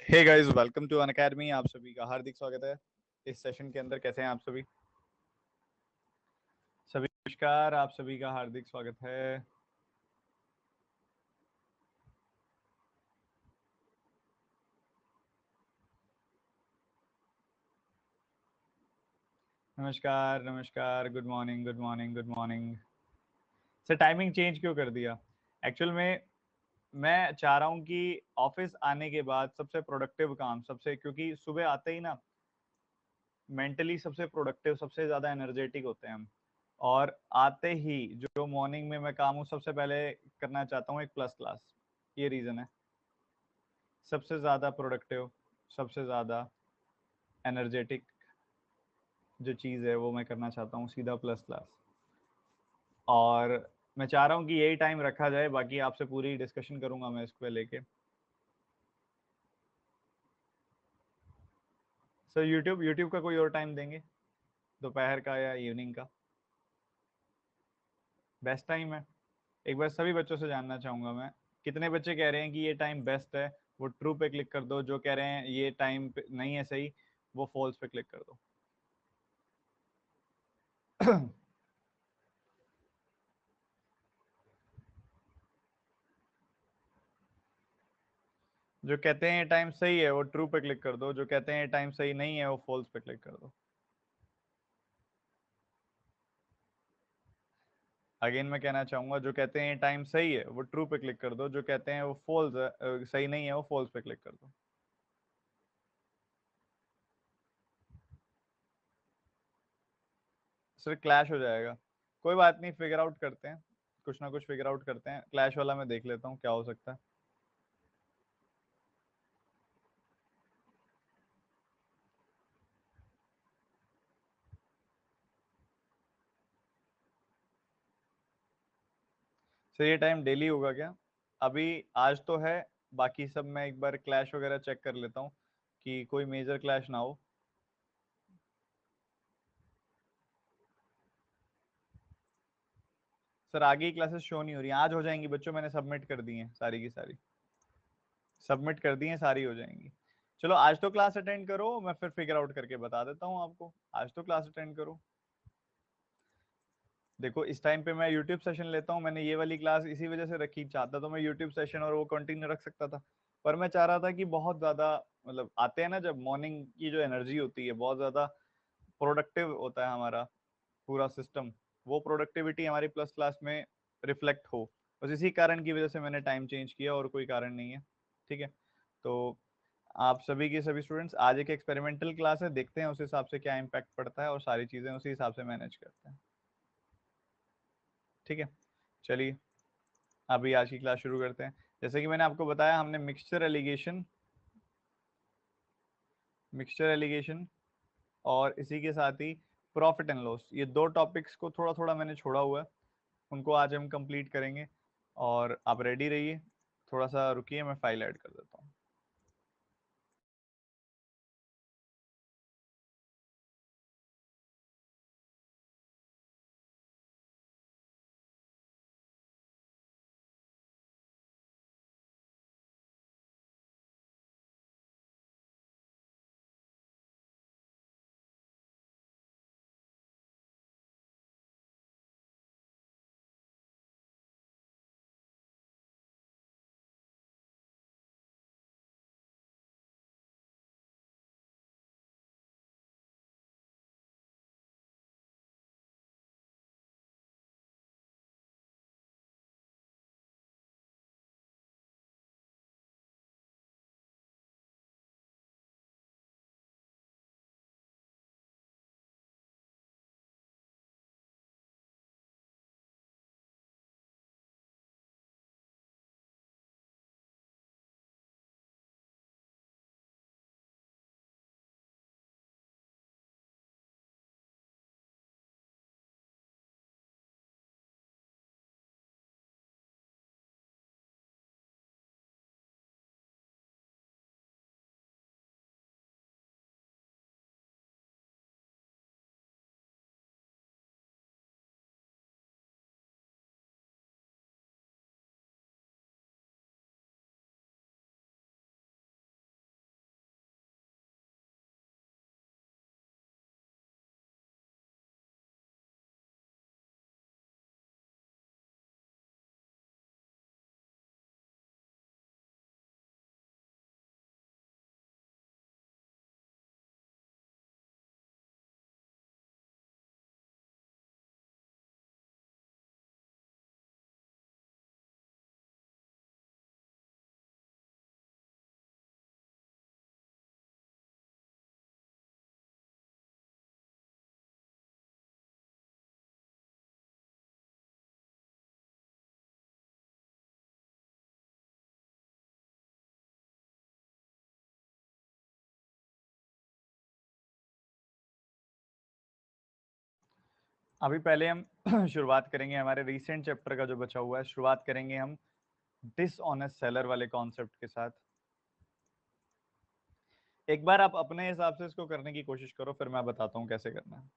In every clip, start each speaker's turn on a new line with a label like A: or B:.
A: Hey guys, welcome to Unacademy. आप सभी का हार्दिक स्वागत है इस सेशन के अंदर। कैसे हैं आप सभी? सभी नमस्कार, आप सभी का हार्दिक स्वागत है। नमस्कार नमस्कार, good morning good morning good morning. Sir, timing change क्यों कर दिया? एक्चुअल में मैं चाह रहा हूँ कि ऑफिस आने के बाद सबसे प्रोडक्टिव काम, सबसे, क्योंकि सुबह आते ही ना मेंटली सबसे प्रोडक्टिव, सबसे ज्यादा एनर्जेटिक होते हैं हम। और आते ही जो मॉर्निंग में मैं काम हूँ सबसे पहले करना चाहता हूँ एक प्लस क्लास। ये रीजन है। सबसे ज़्यादा प्रोडक्टिव, सबसे ज़्यादा एनर्जेटिक जो चीज़ है वो मैं करना चाहता हूँ, सीधा प्लस क्लास। और मैं चाह रहा हूँ कि यही टाइम रखा जाए, बाकी आपसे पूरी डिस्कशन करूंगा मैं इसको लेके। सर, यूट्यूब यूट्यूब का कोई और टाइम देंगे? दोपहर का या इवनिंग का बेस्ट टाइम है? एक बार सभी बच्चों से जानना चाहूंगा मैं, कितने बच्चे कह रहे हैं कि ये टाइम बेस्ट है? वो ट्रू पे क्लिक कर दो। जो कह रहे हैं ये टाइम नहीं है सही, वो फॉल्स पे क्लिक कर दो। जो कहते हैं ये टाइम सही है वो ट्रू पे क्लिक कर दो। जो कहते हैं ये टाइम सही नहीं है वो फॉल्स पे क्लिक कर दो। अगेन मैं कहना चाहूंगा, जो कहते हैं ये टाइम सही है वो ट्रू पे क्लिक कर दो। जो कहते हैं वो फॉल्स है, सही नहीं है, वो फॉल्स पे क्लिक कर दो। सिर्फ क्लैश हो जाएगा। कोई बात नहीं, फिगर आउट करते हैं। कुछ ना कुछ फिगर आउट करते हैं। क्लैश वाला मैं देख लेता हूँ क्या हो सकता है। सर, ये टाइम डेली होगा क्या? अभी आज तो है, बाकी सब मैं एक बार क्लैश वगैरह चेक कर लेता हूँ कि कोई मेजर क्लैश ना हो। सर, आगे की क्लासेस शो नहीं हो रही। आज हो जाएंगी बच्चों, मैंने सबमिट कर दी हैं सारी की सारी। सबमिट कर दी हैं, सारी हो जाएंगी। चलो, आज तो क्लास अटेंड करो, मैं फिर फिगर आउट करके बता देता हूँ आपको। आज तो क्लास अटेंड करो। देखो, इस टाइम पे मैं यूट्यूब सेशन लेता हूँ। मैंने ये वाली क्लास इसी वजह से रखी। चाहता तो मैं यूट्यूब सेशन और वो कंटिन्यू रख सकता था, पर मैं चाह रहा था कि बहुत ज्यादा, मतलब आते हैं ना जब मॉर्निंग की जो एनर्जी होती है बहुत ज्यादा प्रोडक्टिव होता है हमारा पूरा सिस्टम। वो प्रोडक्टिविटी हमारी प्लस क्लास में रिफ्लेक्ट हो। बस इसी कारण की वजह से मैंने टाइम चेंज किया, और कोई कारण नहीं है। ठीक है। तो आप सभी के सभी स्टूडेंट्स, आज एक एक्सपेरिमेंटल क्लास है, देखते हैं उस हिसाब से क्या इम्पैक्ट पड़ता है और सारी चीजें उसी हिसाब से मैनेज करते हैं। ठीक है, चलिए अभी आज की क्लास शुरू करते हैं। जैसे कि मैंने आपको बताया, हमने मिक्सचर एलिगेशन और इसी के साथ ही प्रॉफिट एंड लॉस, ये दो टॉपिक्स को थोड़ा थोड़ा मैंने छोड़ा हुआ है। उनको आज हम कंप्लीट करेंगे। और आप रेडी रहिए। थोड़ा सा रुकिए, मैं फाइल ऐड कर देता हूँ। अभी पहले हम शुरुआत करेंगे हमारे रिसेंट चैप्टर का जो बचा हुआ है, शुरुआत करेंगे हम डिसऑनेस्ट सेलर वाले कॉन्सेप्ट के साथ। एक बार आप अपने हिसाब से इसको करने की कोशिश करो, फिर मैं बताता हूँ कैसे करना है।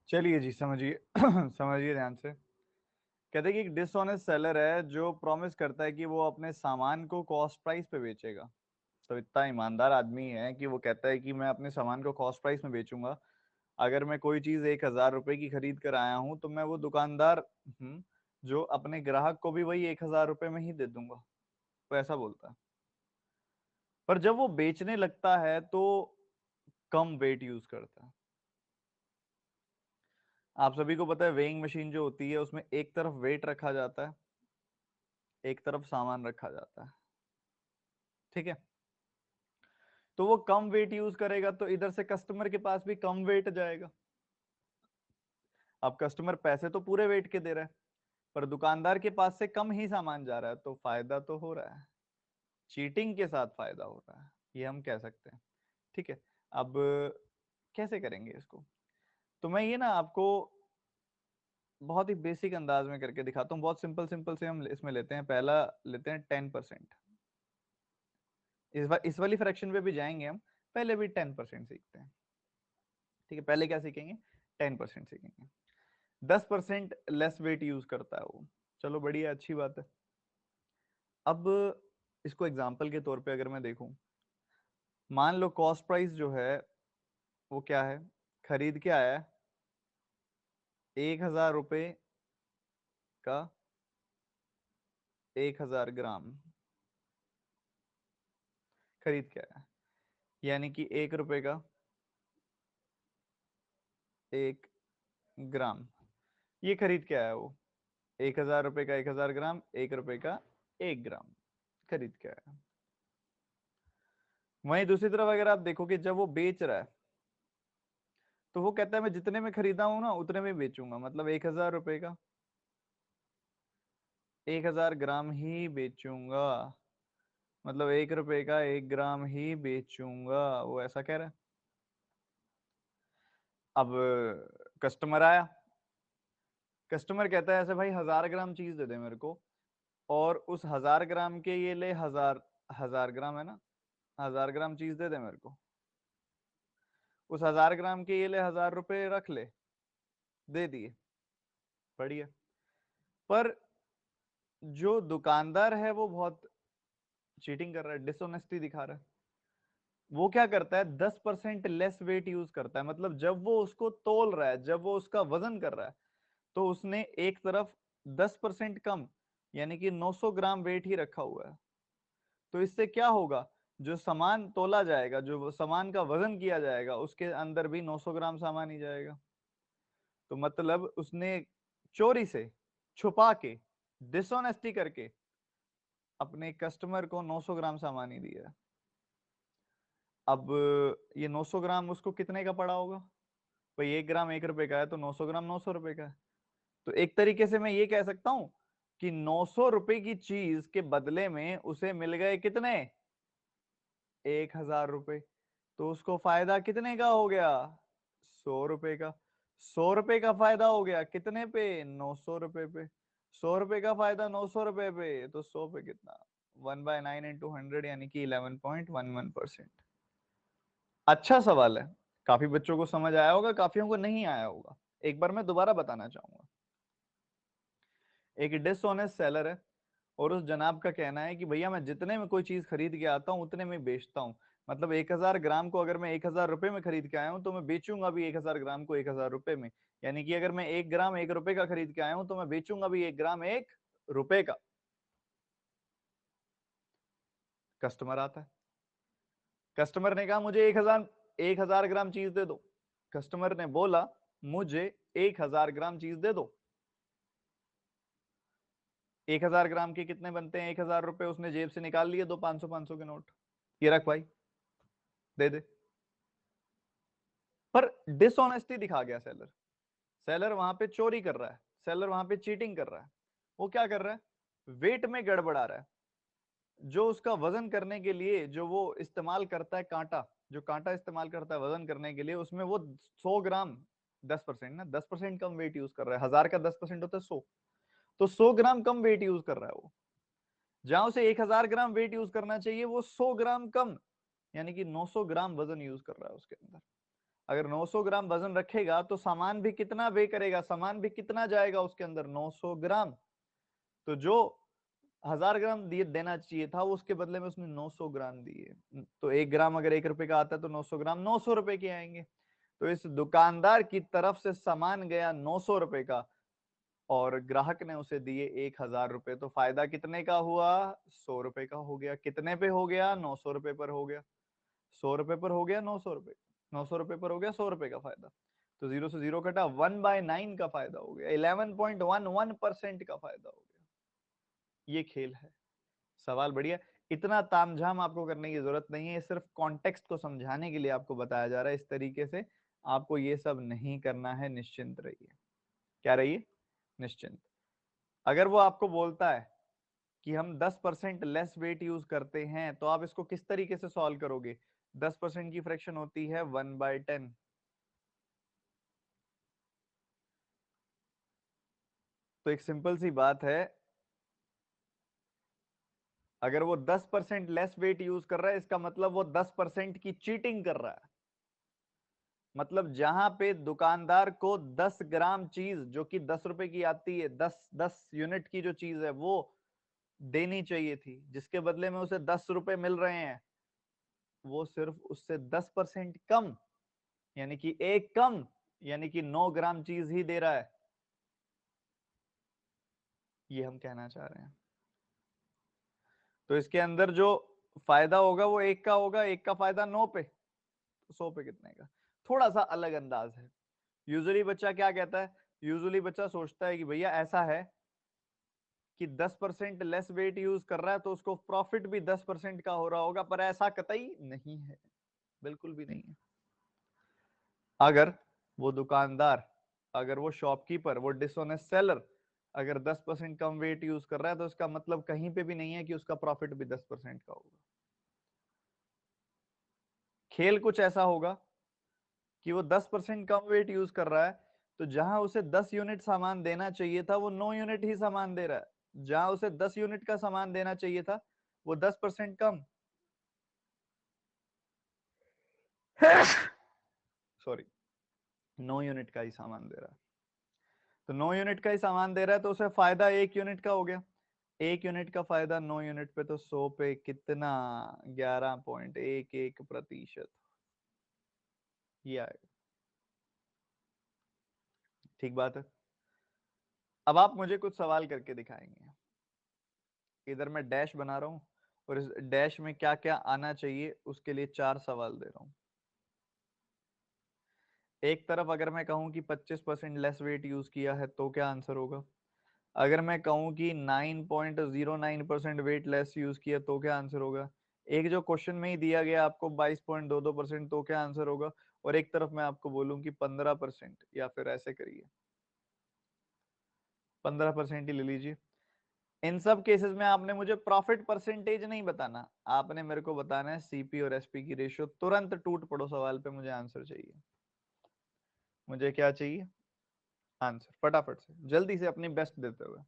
A: चलिए जी, समझिए समझिए ध्यान से। कहते हैं कि एक डिसऑनेस्ट सेलर है जो प्रॉमिस करता है कि वो अपने सामान को कॉस्ट प्राइस पे बेचेगा। तो इतना ईमानदार आदमी है कि वो कहता है कि मैं अपने सामान को कॉस्ट प्राइस में बेचूंगा। अगर मैं कोई चीज 1,000 रुपए की खरीद कर आया हूं तो मैं वो दुकानदार जो अपने ग्राहक को भी वही 1,000 रुपए में ही दे दूंगा। वो ऐसा बोलता है। पर जब वो बेचने लगता है तो कम वेट यूज करता है। आप सभी को पता है वेइंग मशीन जो होती है उसमें एक तरफ वेट रखा जाता है, एक तरफ सामान रखा जाता है। ठीक है। तो वो कम वेट यूज करेगा तो इधर से कस्टमर के पास भी कम वेट जाएगा। अब कस्टमर पैसे तो पूरे वेट के दे रहा है, पर दुकानदार के पास से कम ही सामान जा रहा है, तो फायदा तो हो रहा है। चीटिंग के साथ फायदा हो रहा है, ये हम कह सकते हैं। ठीक है। अब कैसे करेंगे इसको? तो मैं ये ना आपको बहुत ही बेसिक अंदाज में करके दिखाता हूँ। बहुत सिंपल सिंपल से हम इसमें लेते हैं। पहला लेते हैं 10%। इस वाली फ्रैक्शन पे भी जाएंगे हम, पहले भी 10% सीखते हैं। ठीक है, पहले क्या सीखेंगे? 10% सीखेंगे। 10% लेस वेट यूज करता है वो। चलो बढ़िया, अच्छी बात है। अब इसको एग्जाम्पल के तौर पे अगर मैं देखूं, मान लो कॉस्ट प्राइस जो है वो क्या है, खरीद के आया है 1,000 रुपए का 1,000 ग्राम खरीद के आया है, यानी कि 1 रुपए का 1 ग्राम ये खरीद के आया वो। 1,000 रुपए का 1,000 ग्राम, 1 रुपए का 1 ग्राम खरीद के आया। वहीं दूसरी तरफ अगर आप देखोगे, जब वो बेच रहा है तो वो कहता है मैं जितने में खरीदा हूं ना उतने में बेचूंगा। मतलब 1,000 रुपए का 1,000 ग्राम ही बेचूंगा। मतलब 1 रुपए का 1 ग्राम ही बेचूंगा, वो ऐसा कह रहा है। अब कस्टमर आया, कस्टमर कहता है ऐसे भाई 1,000 ग्राम चीज दे दे मेरे को, और उस 1,000 ग्राम के ये ले 1,000, 1,000 ग्राम है ना, 1,000 ग्राम चीज दे दे मेरे को। उस 1,000 ग्राम के ये ले 1,000 रुपए रख ले, दे दिए, बढ़िया। पर जो दुकानदार है वो बहुत चीटिंग कर रहा है, डिसऑनेस्टी दिखा रहा है। वो क्या करता है, 10% लेस वेट यूज करता है। मतलब जब वो उसको तोल रहा है, जब वो उसका वजन कर रहा है, तो उसने एक तरफ 10% कम, यानी कि 900 ग्राम वेट ही रखा हुआ है। तो इससे क्या होगा, जो सामान तोला जाएगा, जो सामान का वजन किया जाएगा, उसके अंदर भी 900 ग्राम सामान ही जाएगा। तो मतलब उसने चोरी से, छुपा के, डिसऑनेस्टी करके अपने कस्टमर को 900 ग्राम सामान ही दिया। अब ये 900 ग्राम उसको कितने का पड़ा होगा? भाई 1 ग्राम 1 रुपए का है, तो 900 ग्राम 900 रुपए का है। तो एक तरीके से मैं ये कह सकता हूं कि 900 रुपए की चीज के बदले में उसे मिल गए कितने? 1000 रुपए। तो उसको फायदा कितने का हो गया? 100 रुपए का। 100 रुपए का फायदा हो गया कितने पे? 900 रुपए पे। 100 रुपए का फायदा 900 रुपए पे, तो 100 पे कितना? 1/9 इंटू 100, यानी कि 11.11%। अच्छा सवाल है। काफी बच्चों को समझ आया होगा, काफियों को नहीं आया होगा। एक बार मैं दोबारा बताना चाहूंगा। एक डिसऑनेस्ट सेलर है और उस जनाब का कहना है कि भैया मैं जितने में कोई चीज खरीद के आता हूँ उतने में बेचता हूँ। मतलब 1000 ग्राम को अगर मैं 1000 रुपए में खरीद के आया हूँ तो मैं बेचूंगा भी 1000 ग्राम को 1000 रुपए में। यानी कि अगर मैं 1 ग्राम 1 रुपए का खरीद के आया हूँ तो मैं बेचूंगा भी 1 ग्राम 1 रुपए का। कस्टमर आता है। कस्टमर ने कहा मुझे 1000 ग्राम चीज दे दो। कस्टमर ने बोला मुझे 1000 ग्राम चीज दे दो। 1000 ग्राम के कितने बनते हैं? 1000 रुपए। उसने जेब से निकाल लिए दो 500 500 के नोट। ये रख भाई, दे दे। पर डिसऑनेस्टी दिखा गया सेलर। सेलर वहां पे चोरी कर रहा है, सेलर वहां पे चीटिंग कर रहा है। वो क्या कर रहा है? वेट में गड़बड़ा रहा है। जो उसका वजन करने के लिए जो वो इस्तेमाल करता है कांटा, जो कांटा इस्तेमाल करता है वजन करने के लिए, उसमें वो 100 ग्राम 10% ना, 10% कम वेट यूज कर रहा है। 1000 का 10% होता है 100। तो 100 ग्राम कम वेट यूज कर रहा है वो। जहां उसे 1000 ग्राम वेट यूज करना चाहिए वो 100 ग्राम कम, यानी कि 900 ग्राम वजन यूज कर रहा है उसके अंदर। अगर 900 ग्राम वजन रखेगा तो सामान भी कितना वे करेगा, सामान भी कितना जाएगा उसके अंदर? 900 ग्राम। तो जो 1000 ग्राम दिए देना चाहिए था वो उसके बदले में उसने 900 ग्राम दिए। तो 1 ग्राम अगर 1 रुपए का आता है तो 900 ग्राम 900 रुपए के आएंगे। तो इस दुकानदार की तरफ से सामान गया 900 रुपए का और ग्राहक ने उसे दिए 1000 रुपए। तो फायदा कितने का हुआ? 100 रुपए का हो गया। कितने पे हो गया? 900 रुपए पर हो गया। 100 रुपए पर हो गया 900 रुपए। 900 रुपए पर हो गया 100 रुपए का फायदा। तो जीरो से जीरो कटा, 1/9 का फायदा हो गया, 11.11% का फायदा हो गया। ये खेल है। सवाल बढ़िया। इतना तामझाम आपको करने की जरूरत नहीं है, सिर्फ कॉन्टेक्स्ट को समझाने के लिए आपको बताया जा रहा है इस तरीके से। आपको ये सब नहीं करना है, निश्चिंत रहिए। क्या रहिए? निश्चिंत। अगर वो आपको बोलता है कि हम 10% लेस वेट यूज करते हैं, तो आप इसको किस तरीके से सॉल्व करोगे? 10% की फ्रैक्शन होती है 1/10। तो एक सिंपल सी बात है, अगर वो 10% लेस वेट यूज कर रहा है इसका मतलब वो 10% की चीटिंग कर रहा है। मतलब जहां पे दुकानदार को 10 ग्राम चीज जो कि 10 रुपए की आती है, 10 10 यूनिट की जो चीज है वो देनी चाहिए थी, जिसके बदले में उसे 10 रुपए मिल रहे हैं, वो सिर्फ उससे 10% कम, यानी कि एक कम, यानी कि 9 ग्राम चीज ही दे रहा है। ये हम कहना चाह रहे हैं। तो इसके अंदर जो फायदा होगा वो एक का होगा, एक का फायदा 9 पे, तो 100 पे कितने का? थोड़ा सा अलग अंदाज है। यूजुअली बच्चा क्या कहता है? यूजुअली बच्चा सोचता है कि भैया ऐसा है कि 10% लेस वेट यूज कर रहा है तो उसको प्रॉफिट भी 10% का हो रहा होगा, पर ऐसा कतई नहीं है, बिल्कुल भी नहीं है। अगर वो दुकानदार, अगर वो शॉपकीपर, वो डिसऑनेस्ट सेलर अगर 10% कम वेट यूज कर रहा है तो इसका मतलब कहीं पे भी नहीं है कि उसका प्रॉफिट भी 10% का होगा। खेल कुछ ऐसा होगा कि वो 10% कम वेट यूज कर रहा है, तो जहां उसे 10 यूनिट सामान देना चाहिए था वो 9 यूनिट ही सामान दे रहा है। जहां उसे 10 यूनिट का सामान देना चाहिए था वो 10% कम, सॉरी, 9 यूनिट का ही सामान दे रहा है। तो 9 यूनिट का ही सामान दे रहा है तो उसे फायदा 1 यूनिट का हो गया। 1 यूनिट का फायदा 9 यूनिट पे, तो 100 पे कितना? 11.11%। ये आएगा। ठीक बात है। अब आप मुझे कुछ सवाल करके दिखाएंगे। इधर मैं डैश बना रहा हूं और इस डैश में क्या क्या आना चाहिए उसके लिए 4 सवाल दे रहा हूं। एक तरफ अगर मैं कहूं कि 25% लेस वेट यूज किया है तो क्या आंसर होगा? अगर मैं कहूं कि 9.09% वेट लेस यूज किया तो क्या आंसर होगा? एक जो क्वेश्चन में ही दिया गया आपको 22.22%, तो क्या आंसर होगा? और एक तरफ मैं आपको बोलूं कि 15%, या फिर ऐसे करिए 15% ही ले लीजिए। इन सब केसेस में आपने मुझे प्रॉफिट परसेंटेज नहीं बताना, आपने मेरे को बताना है सीपी और एसपी की रेशियो। तुरंत टूट पड़ो सवाल पे, मुझे आंसर चाहिए। मुझे क्या चाहिए? आंसर, फटाफट से, जल्दी से, अपनी बेस्ट देते हुए।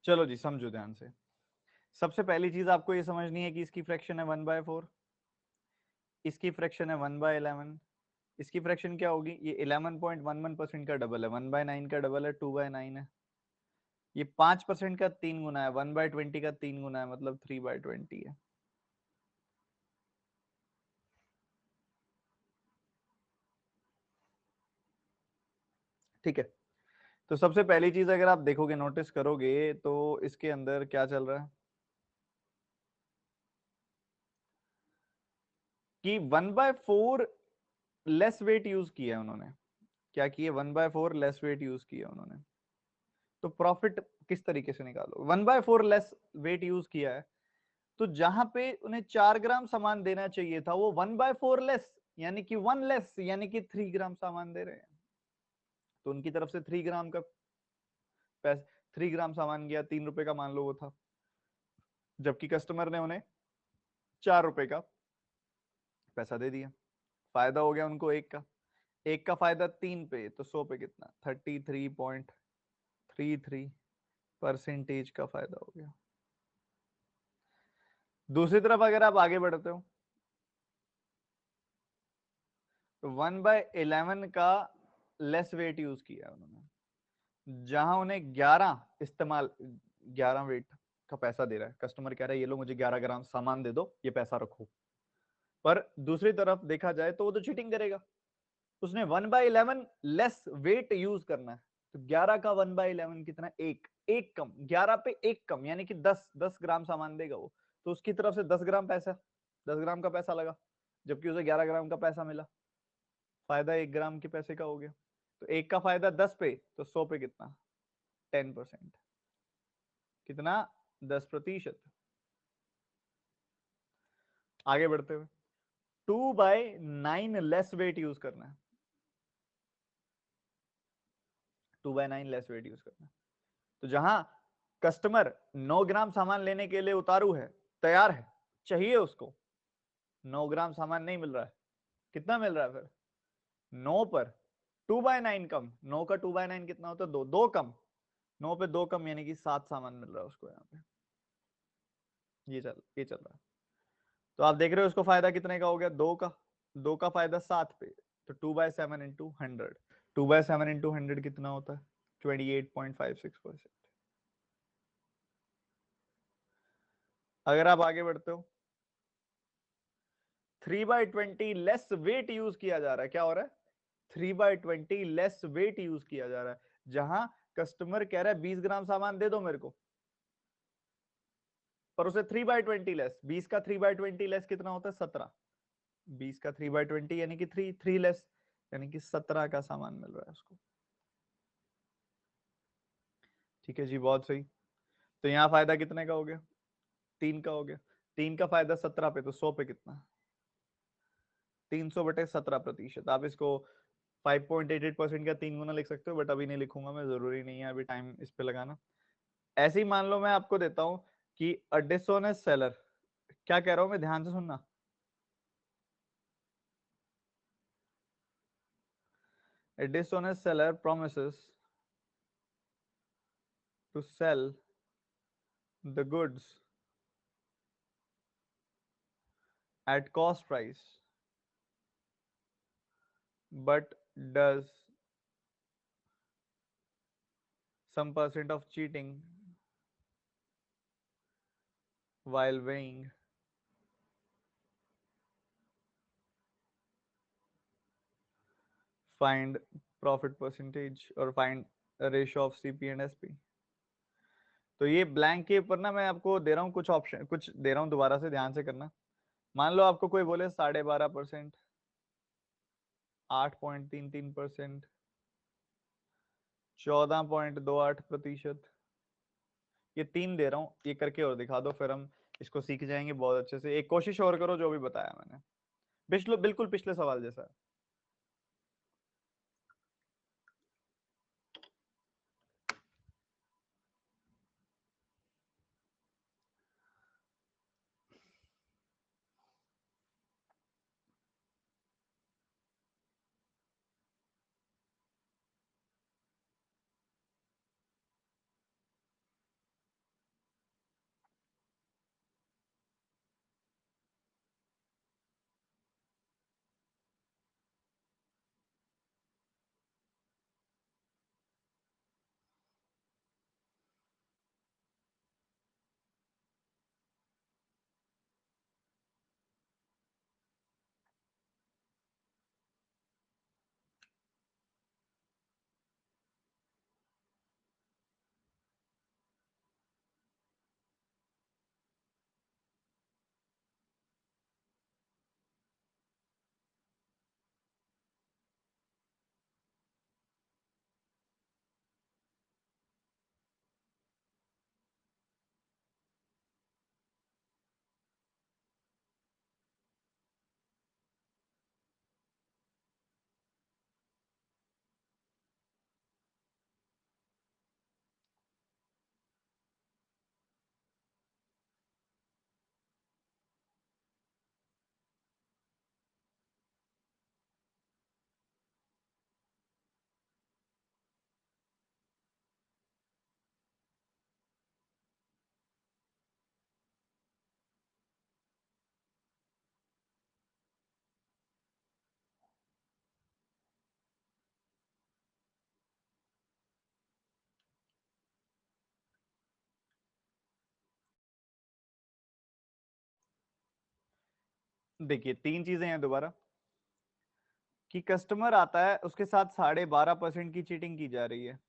A: चलो जी, समझो ध्यान से। सबसे पहली चीज आपको ये समझनी है कि इसकी फ्रैक्शन है 1/4, इसकी फ्रैक्शन है 1/11। इसकी फ्रैक्शन क्या होगी? ये 11.11% का डबल है, 1/9 का डबल है, 2/9 है। ये 5% का 3 गुना है, 1/20 का 3 गुना है, मतलब 3/20 है। ठीक है, तो सबसे पहली चीज अगर आप देखोगे, नोटिस करोगे, तो इसके अंदर क्या चल रहा है कि 1/4 लेस वेट यूज किया है उन्होंने। क्या किए? 1/4 लेस वेट यूज किया उन्होंने। तो प्रॉफिट किस तरीके से निकालो? 1/4 लेस वेट यूज किया है, तो जहां पे उन्हें 4 ग्राम सामान देना चाहिए था, वो 1/4 लेस, यानी कि 1 लेस, यानी कि 3 ग्राम सामान दे रहे हैं। तो उनकी तरफ से 3 ग्राम का पैसा, 3 ग्राम सामान गया, 3 रुपए का मान लो वो था, जबकि कस्टमर ने उन्हें 4 रुपए का पैसा दे दिया। फायदा हो गया उनको एक का। एक का फायदा 3 पे, तो 100 पे कितना? 33.33% का फायदा हो गया। दूसरी तरफ अगर आप आगे बढ़ते हो, तो 1/11 का लेस वेट यूज किया उन्होंने, जहां उन्हें 11 वेट का पैसा दे रहा है। कस्टमर कह रहा है ये लो मुझे 11 ग्राम सामान दे दो, ये पैसा रखो। पर दूसरी तरफ देखा जाए तो वो तो चीटिंग करेगा, उसने 1/11 लेस वेट यूज करना है। तो 11 का 1/11 कितना? एक। एक कम, 11 पे एक कम, यानी कि 10 ग्राम सामान देगा वो। तो उसकी तरफ से 10 ग्राम पैसा, 10 ग्राम का पैसा लगा, जबकि उसे 11 ग्राम का पैसा मिला। फायदा 1 ग्राम के पैसे का हो गया। तो एक का फायदा 10 पे, तो 100 पे कितना? 10%। कितना? 10%। आगे बढ़ते हुए, 2/9 लेस वेट यूज करना है। 2/9 लेस वेट यूज करना है। तो जहां कस्टमर 9 ग्राम सामान लेने के लिए उतारू है, तैयार है, चाहिए उसको, 9 ग्राम सामान नहीं मिल रहा है, कितना मिल रहा है फिर? 9 पर 2/9 कम, 9 का 2/9 कितना होता है? दो। दो कम, 9 पे 2 कम, यानी कि 7 सामान मिल रहा है उसको यहाँ पे। ये चल रहा है। तो आप देख रहे हो उसको फायदा कितने का हो गया? 2 का। 2 का फायदा 7 पे, तो 2/7 × 100। 2/7 × 100 कितना होता है? 28.56%। अगर आप आगे बढ़ते हो, 3/20 लेस वेट यूज किया जा रहा है। क्या हो रहा है? 3/20 लेस वेट यूज किया जा रहा है, जहां कस्टमर कह रहा है 20 ग्राम सामान दे दो मेरे को, पर उसे 3/20 लेस, 20 का 3/20 लेस कितना होता है? 17। 20 का 3/20 यानी कि 3 लेस, यानी कि 17 का सामान मिल रहा है उसको। ठीक है जी, बहुत सही। तो यहाँ फायदा कितने का हो गया? 3 का हो गया। 3 का फायदा 17 पे, तो 100 पे कितना? 300/17%। आप इसको 5.88% का 3 गुना लिख सकते हो, बट अभी नहीं लिखूंगा मैं, जरूरी नहीं है अभी टाइम इस पे लगाना। ऐसे ही मान लो मैं आपको देता हूं कि अ डिसऑनेस्ट सेलर, क्या कह रहा हूं मैं, ध्यान से सुनना। A dishonest seller promises to sell the goods at cost price but does some percent of cheating while weighing find profit percentage or find a ratio of CP and SP। तो ये ब्लैंक के ऊपर ना मैं आपको दे रहा हूँ कुछ ऑप्शन, कुछ दे रहा हूँ, दोबारा से ध्यान से करना। मान लो आपको कोई बोले 12.5%, 8.33%, 14.28%, ये 3 दे रहा हूँ, ये करके और दिखा दो, फिर हम इसको सीख जाएंगे बहुत अच्छे से। एक कोशिश और करो जो भी बताया मैंने, बिल्कुल पिछले सवाल जैसा। देखिए 3 चीजें हैं दोबारा, कि कस्टमर आता है उसके साथ 12.5% की चीटिंग की जा रही है,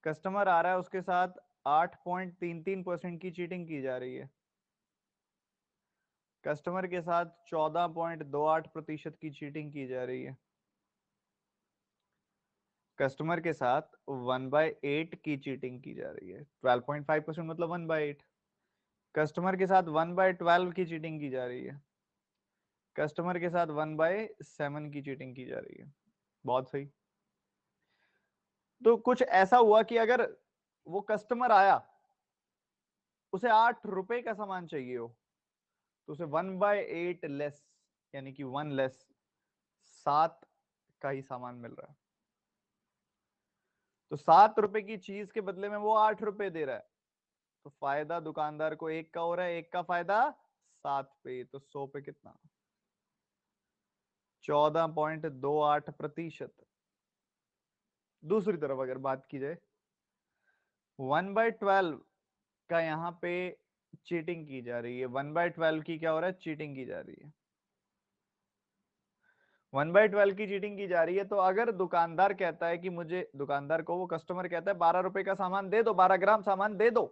A: कस्टमर आ रहा है उसके साथ 8.33% की चीटिंग की जा रही है, कस्टमर के साथ 14.28% की चीटिंग की जा रही है, कस्टमर के साथ 1/8 की चीटिंग की जा रही है, 12.5% मतलब 1/8। कस्टमर के साथ 1/12 की चीटिंग की जा रही है, कस्टमर के साथ 1/7 की चीटिंग की जा रही है। बहुत सही। तो कुछ ऐसा हुआ कि अगर वो कस्टमर आया, उसे 8 रुपए का सामान चाहिए हो, तो उसे 1/8 लेस, यानी कि 1 लेस, 7 का ही सामान मिल रहा है। तो 7 रुपए की चीज के बदले में वो 8 रुपए दे रहा है, तो फायदा दुकानदार को 1 का हो रहा है, 1 का फायदा 7 पे, तो 100 पे कितना? 14.28%। दूसरी तरफ अगर बात की जाए, 1/12 का यहाँ पे चीटिंग की जा रही है, 1/12 की क्या हो रहा है, चीटिंग की जा रही है, 1/12 की चीटिंग की जा रही है। तो अगर दुकानदार कहता है कि मुझे, दुकानदार को वो कस्टमर कहता है 12 रुपए का सामान दे दो, 12 ग्राम सामान दे दो,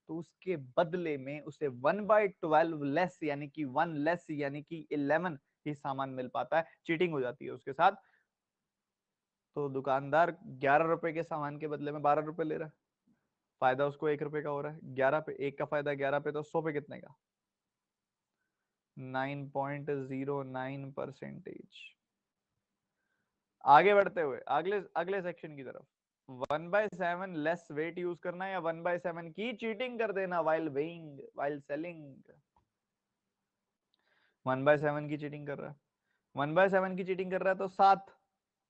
A: तो उसके बदले में उसे 1/12 लेस, यानी कि 1 लेस, यानी कि 11 ही सामान मिल पाता है, चीटिंग हो जाती है उसके साथ। तो दुकानदार 11 रुपए के सामान के बदले में 12 रुपए ले रहा है। फायदा उसको 1 रुपए का हो रहा है, 11 पे 1 का फायदा 11 पे, तो 100 पे कितने का? 9.09%। आगे बढ़ते हुए अगले अगले सेक्शन की तरफ, 1/7 लेस वेट यूज करना या 1/7 की चीटिंग कर देना वाइल वेइंग वाइल सेलिंग। 1/7 की चीटिंग कर रहा है, 1/7 की चीटिंग कर रहा है तो 7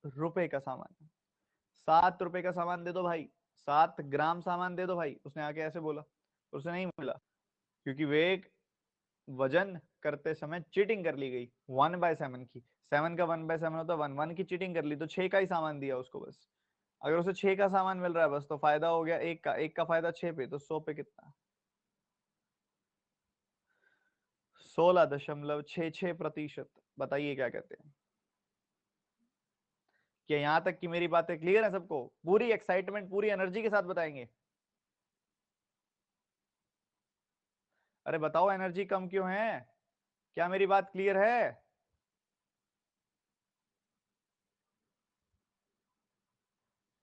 A: रुपए का सामान, 7 रुपए का सामान दे दो भाई, 7 ग्राम सामान दे दो भाई, उसने आके ऐसे बोला, उसे नहीं मिला, क्योंकि वे एक वजन करते समय चीटिंग कर ली गई 1/7 की। 7 का 1/7 होता है 1, 1 की चीटिंग कर ली तो 6 का ही सामान दिया उसको बस। अगर उसे 6 का सामान मिल रहा है बस, तो फायदा हो गया 1 का, 1 का फायदा 6 पे, तो 100 पे कितना? 16.66%। बताइए क्या कहते हैं? क्या यहां तक की मेरी बातें क्लियर है सबको? पूरी एक्साइटमेंट पूरी एनर्जी के साथ बताएंगे। अरे बताओ एनर्जी कम क्यों है? क्या मेरी बात क्लियर है?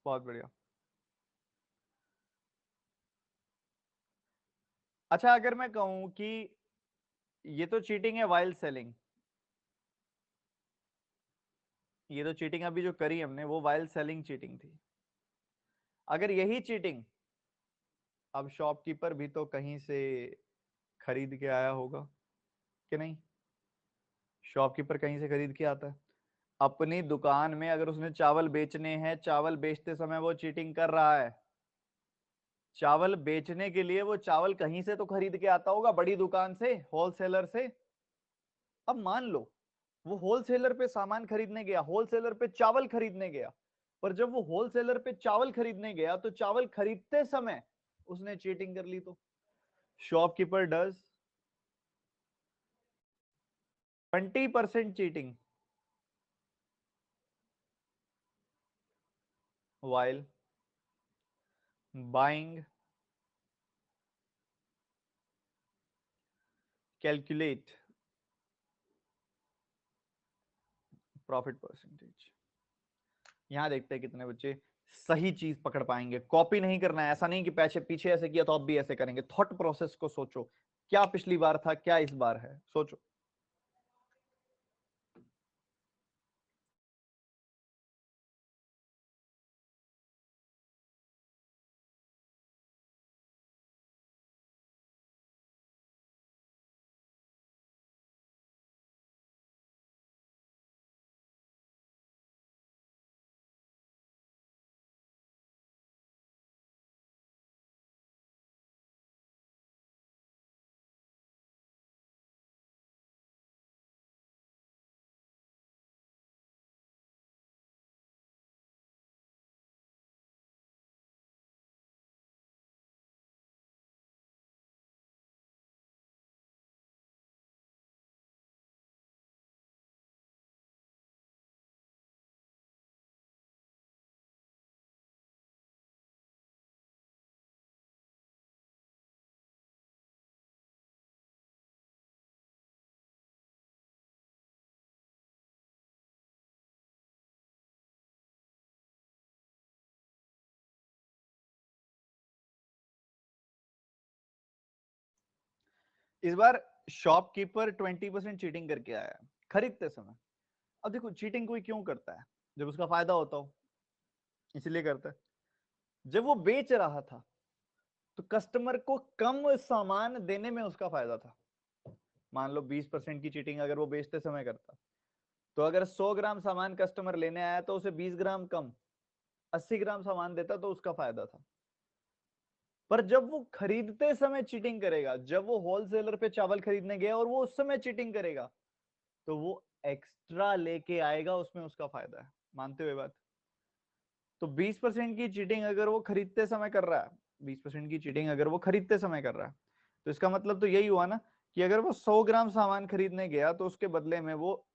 A: बहुत बढ़िया। अच्छा, अगर मैं कहूं कि ये तो चीटिंग है वाइल सेलिंग, ये तो चीटिंग अभी जो करी हमने वो वाइल सेलिंग चीटिंग थी। अगर यही चीटिंग, अब शॉपकीपर भी तो कहीं से खरीद के आया होगा कि नहीं? शॉपकीपर कहीं से खरीद के आता है। अपनी दुकान में अगर उसने चावल बेचने हैं, चावल बेचते समय वो चीटिंग कर रहा है, चावल बेचने के लिए वो चावल कहीं से तो खरीद के आता होगा, बड़ी दुकान से, होलसेलर से। अब मान लो वो होलसेलर पे सामान खरीदने गया, होलसेलर पे चावल खरीदने गया, पर जब वो होलसेलर पे चावल खरीदने गया तो चावल खरीदते समय उसने चीटिंग कर ली, तो shopkeeper does 20% cheating while buying, calculate profit percentage. यहां देखते हैं कितने बच्चे सही चीज पकड़ पाएंगे। कॉपी नहीं करना है, ऐसा नहीं कि पीछे पीछे ऐसे किया तो अब भी ऐसे करेंगे। थॉट प्रोसेस को सोचो, क्या पिछली बार था, क्या इस बार है, सोचो। इस बार शॉपकीपर 20% चीटिंग करके आया है खरीदते समय। अब देखो चीटिंग कोई क्यों करता है? जब उसका फायदा होता हो इसलिए करता है। जब वो बेच रहा था तो कस्टमर को कम सामान देने में उसका फायदा था। मान लो 20% की चीटिंग अगर वो बेचते समय करता, तो अगर 100 ग्राम सामान कस्टमर लेने आया तो उसे 20 ग्राम कम, 80 ग्राम सामान देता तो उसका फायदा था। पर जब वो खरीदते समय चीटिंग करेगा, जब वो होलसेलर पे चावल खरीदने गया और वो उस समय चीटिंग करेगा, तो वो एक्स्ट्रा लेके आएगा, उसमें उसका फायदा है। मानते हुए बात? तो 20% की चीटिंग अगर वो खरीदते समय कर रहा है, 20% की चीटिंग अगर वो खरीदते समय कर रहा है, तो इसका मतलब तो यही हुआ ना कि अगर वो 100 ग्राम सामान खरीदने गया तो उसके बदले में वो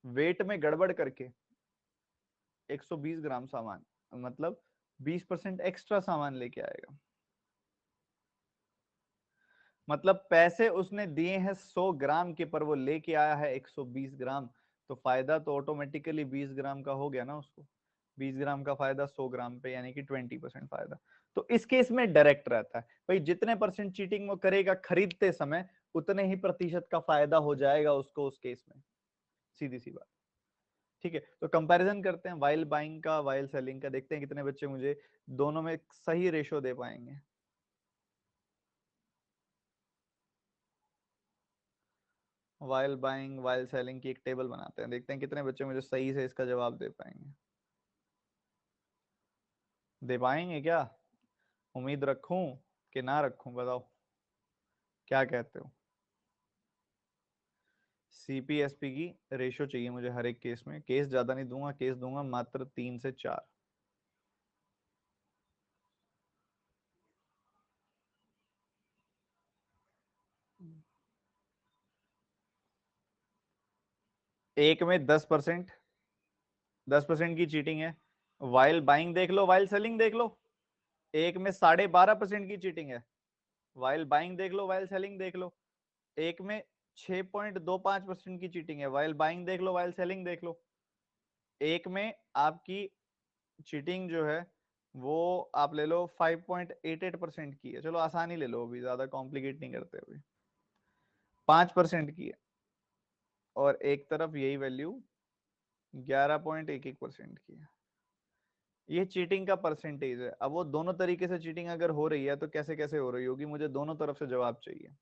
A: वेट में गड़बड़ करके 120 ग्राम सामान, मतलब 20% एक्स्ट्रा सामान लेके आएगा। मतलब पैसे उसने दिए हैं 100 ग्राम के, पर वो लेके आया है 120 ग्राम, तो फायदा तो ऑटोमेटिकली 20 ग्राम का हो गया ना उसको। 20 ग्राम का फायदा 100 ग्राम पे, यानी कि 20% फायदा। तो इस केस में डायरेक्ट रहता है भाई, जितने परसेंट चीटिंग वो करेगा खरीदते समय, उतने ही प्रतिशत का फायदा हो जाएगा उसको उस केस में, सीधी सी बात। ठीक है, तो कंपैरिजन करते हैं वाइल बाइंग का वाइल सेलिंग का, देखते हैं कितने बच्चे मुझे दोनों में सही रेशो दे पाएंगे। वाइल बाइंग वाइल सेलिंग की एक टेबल बनाते हैं, देखते हैं कितने बच्चे मुझे सही से इसका जवाब दे पाएंगे। दे पाएंगे क्या? उम्मीद रखूं कि ना रखूं, बताओ क्या कहते हो? सीपीएसपी की रेशो चाहिए मुझे हर एक केस में, केस ज्यादा नहीं दूंगा, केस दूंगा मात्र 3 से 4। एक में 10%, 10% की चीटिंग है। वाइल बाइंग देख लो, वाइल सेलिंग देख लो, एक में 12.5% की चीटिंग है। वाइल बाइंग देख लो, वाइल सेलिंग देख लो, एक में 6.25% की चीटिंग है। वाइल बाइंग देख लो, वाइल सेलिंग देख लो, एक में आपकी चीटिंग जो है वो आप ले लो 5.88% की है। चलो आसानी ले लो, अभी ज्यादा कॉम्प्लिकेट नहीं करते, अभी 5% की है। और एक तरफ यही वैल्यू 11.11% की है। ये चीटिंग का परसेंटेज है। अब वो दोनों तरीके से चीटिंग अगर हो रही है तो कैसे कैसे हो रही होगी, मुझे दोनों तरफ से जवाब चाहिए।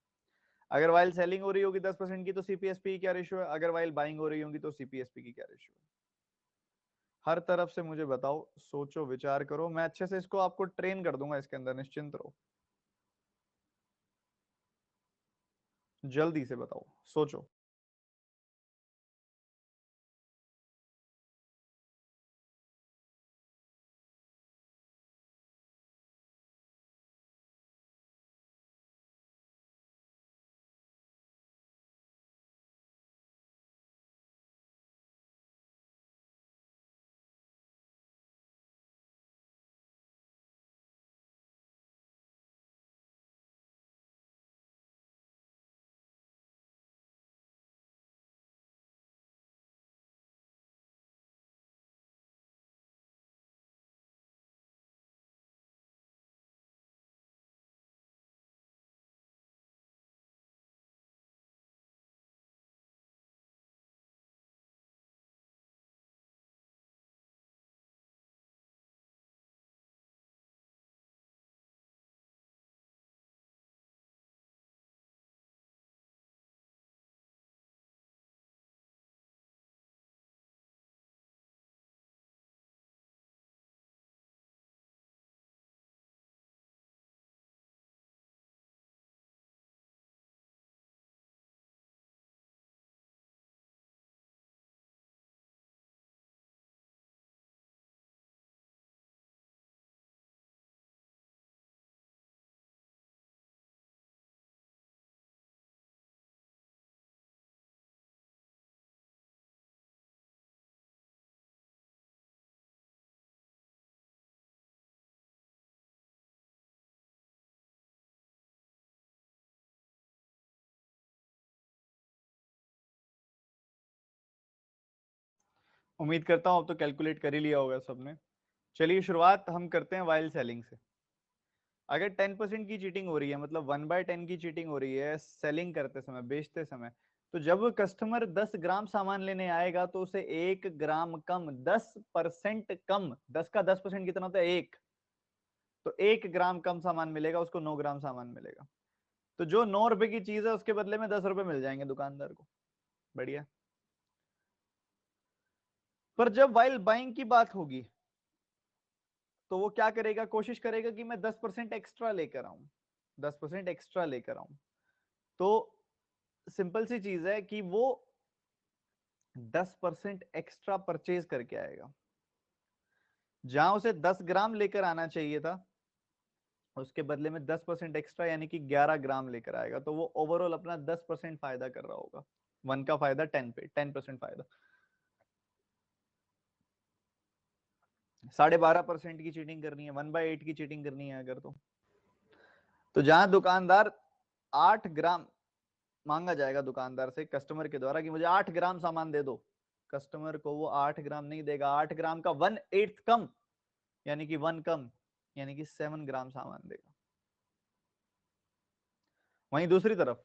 A: अगर वाइल सेलिंग हो रही होगी 10% की तो सीपीएसपी की क्या रेशियो है, अगर वाइल बाइंग हो रही होगी तो सीपीएसपी की क्या रेशियो है? हर तरफ से मुझे बताओ, सोचो विचार करो, मैं अच्छे से इसको आपको ट्रेन कर दूंगा इसके अंदर, निश्चिंत रहो। जल्दी से बताओ, सोचो। उम्मीद करता हूं अब तो कैलकुलेट कर ही लिया होगा सबने। चलिए शुरुआत हम करते हैं वाइल सेलिंग से। अगर 10% की चीटिंग हो रही है, मतलब 1/10 की चीटिंग हो रही है सेलिंग करते समय, बेचते समय, तो जब कस्टमर 10 ग्राम सामान लेने आएगा तो उसे 1 ग्राम कम, 10% कम, 10 का 10% कितना होता है? 1। तो 1 ग्राम कम सामान मिलेगा उसको, 9 ग्राम सामान मिलेगा। तो जो 9 रुपए की चीज है उसके बदले में 10 रुपए मिल जाएंगे दुकानदार को। बढ़िया। पर जब वाइल बाइंग की बात होगी तो वो क्या करेगा, कोशिश करेगा कि मैं 10% एक्स्ट्रा लेकर आऊं, 10% एक्स्ट्रा लेकर आऊं। तो सिंपल सी चीज है कि वो 10% एक्स्ट्रा परचेज करके आएगा। जहां उसे 10 ग्राम लेकर आना चाहिए था, उसके बदले में 10% एक्स्ट्रा यानी कि 11 ग्राम लेकर आएगा। तो वो ओवरऑल अपना 10% फायदा कर रहा होगा। 1 का फायदा 10 पे, 10% फायदा। 12.5% की चीटिंग करनी है, 1/8 की चीटिंग करनी है अगर, तो जहां दुकानदार 8 ग्राम मांगा जाएगा दुकानदार से कस्टमर के द्वारा कि मुझे 8 ग्राम सामान दे दो, कस्टमर को वो 8 ग्राम नहीं देगा, 8 ग्राम का 1/8 कम, यानी कि 1 कम, यानी कि 7 ग्राम सामान देगा। वहीं दूसरी तरफ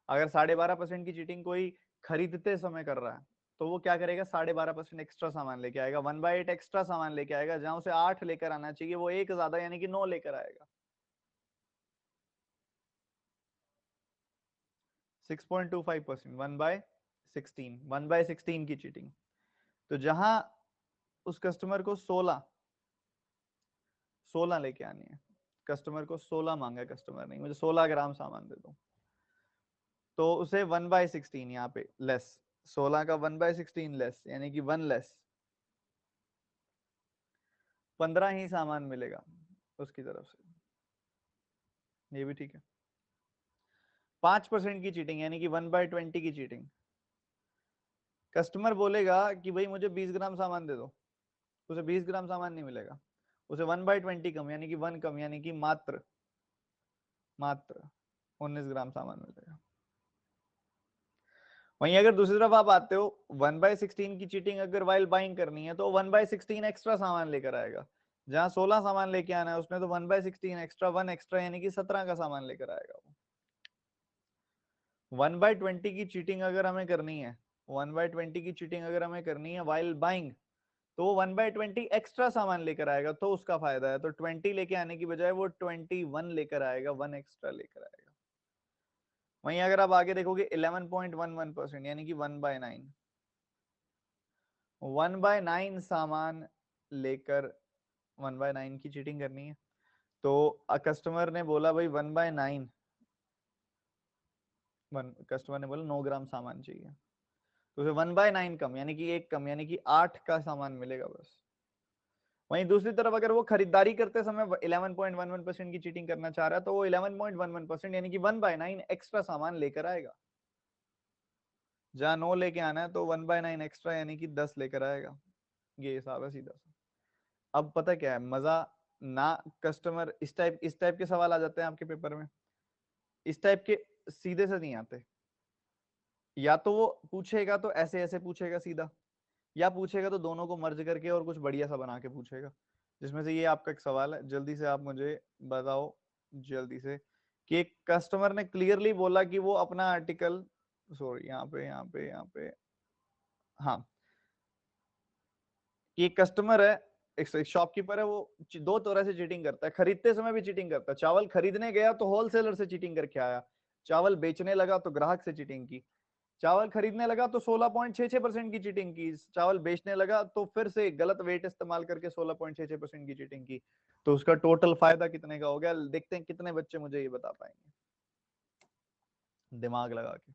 A: अगर 12.5% की चीटिंग कोई खरीदते समय कर रहा है, तो वो क्या करेगा, 12.5% एक्स्ट्रा सामान लेके आएगा, 1/8 एक्स्ट्रा सामान लेके आएगा, जहां उसे 8 लेकर आना चाहिए वो 1 ज्यादा यानी कि 9 लेकर आएगा। 6.25%, 1/16, 1/16 की चीटिंग। तो जहां उस कस्टमर को 16 लेके आनी है, कस्टमर को 16 मांगा, कस्टमर नहीं, मुझे 16 ग्राम सामान दे दो, तो उसे 1/16 यहाँ पे लेस, 16 का 1/16 लेस यानी कि 1 लेस, 15 ही सामान मिलेगा उसकी तरफ से। ये भी ठीक है। 5% की चीटिंग यानी कि 1/20 की चीटिंग। कस्टमर बोलेगा कि भाई मुझे 20 ग्राम सामान दे दो, उसे 20 ग्राम सामान नहीं मिलेगा, उसे 1/20 कम यानी कि 1 कम यानी कि मात्र मात्र 19 ग्राम सामान मिलेगा। वहीं अगर दूसरी तरफ आप आते हो, 1/16 की चीटिंग अगर वाइल बाइंग करनी है तो 1/16 एक्स्ट्रा सामान लेकर आएगा, जहां 16 सामान लेके आना है उसने तो 1/16 एक्स्ट्रा, 1 एक्स्ट्रा यानी कि 17 का सामान लेकर आएगा वो। 1/20 की चीटिंग अगर हमें करनी है, 1/20 की चीटिंग अगर हमें करनी है वाइल बाइंग, तो वो 1/20 एक्स्ट्रा सामान लेकर आएगा, तो उसका फायदा है, तो 20 लेके आने की बजाय वो 21 लेकर आएगा, 1 एक्स्ट्रा लेकर आएगा। वहीं अगर आप आगे देखोगे 11.11% यानी कि 1/9, 1/9 सामान लेकर 1/9 की चीटिंग करनी है, तो कस्टमर ने बोला भाई 1/9, कस्टमर ने बोला 9 ग्राम सामान चाहिए, तो उसे 1/9 कम यानी कि 1 कम यानी कि 8 का सामान मिलेगा बस। वहीं दूसरी तरफ अगर वो खरीदारी करते समय 11.11% की चीटिंग करना चाह रहा है, तो वो 11.11% यानी कि 1/9 एक्स्ट्रा सामान लेकर आएगा, जहां 9 लेके आना है तो 1/9 एक्स्ट्रा यानी कि 10 लेकर आएगा। ये हिसाब है सीधा सा। अब पता क्या है मजा, ना कस्टमर इस टाइप के सवाल आ जाते हैं आपके पेपर में, इस टाइप के सीधे से नहीं आते, या तो वो पूछेगा तो ऐसे ऐसे पूछेगा सीधा, या पूछेगा तो दोनों को मर्ज करके और कुछ बढ़िया सा बना के पूछेगा। जिसमें से ये आपका एक सवाल है, जल्दी से आप मुझे बताओ जल्दी से, कि एक कस्टमर ने क्लियरली बोला कि वो अपना आर्टिकल, सॉरी यहाँ पे हाँ, कि एक कस्टमर है, एक शॉपकीपर है, वो दो तरह से चीटिंग करता है, खरीदते समय भी चीटिंग करता है, चावल खरीदने गया तो होलसेलर से चीटिंग करके आया, चावल बेचने लगा तो ग्राहक से चीटिंग की, चावल खरीदने लगा तो 16.66% की चीटिंग की, चावल बेचने लगा तो फिर से गलत वेट इस्तेमाल करके 16.66% की चीटिंग की, तो उसका टोटल फायदा कितने का हो गया, देखते हैं कितने बच्चे मुझे ये बता पाएंगे दिमाग लगा के।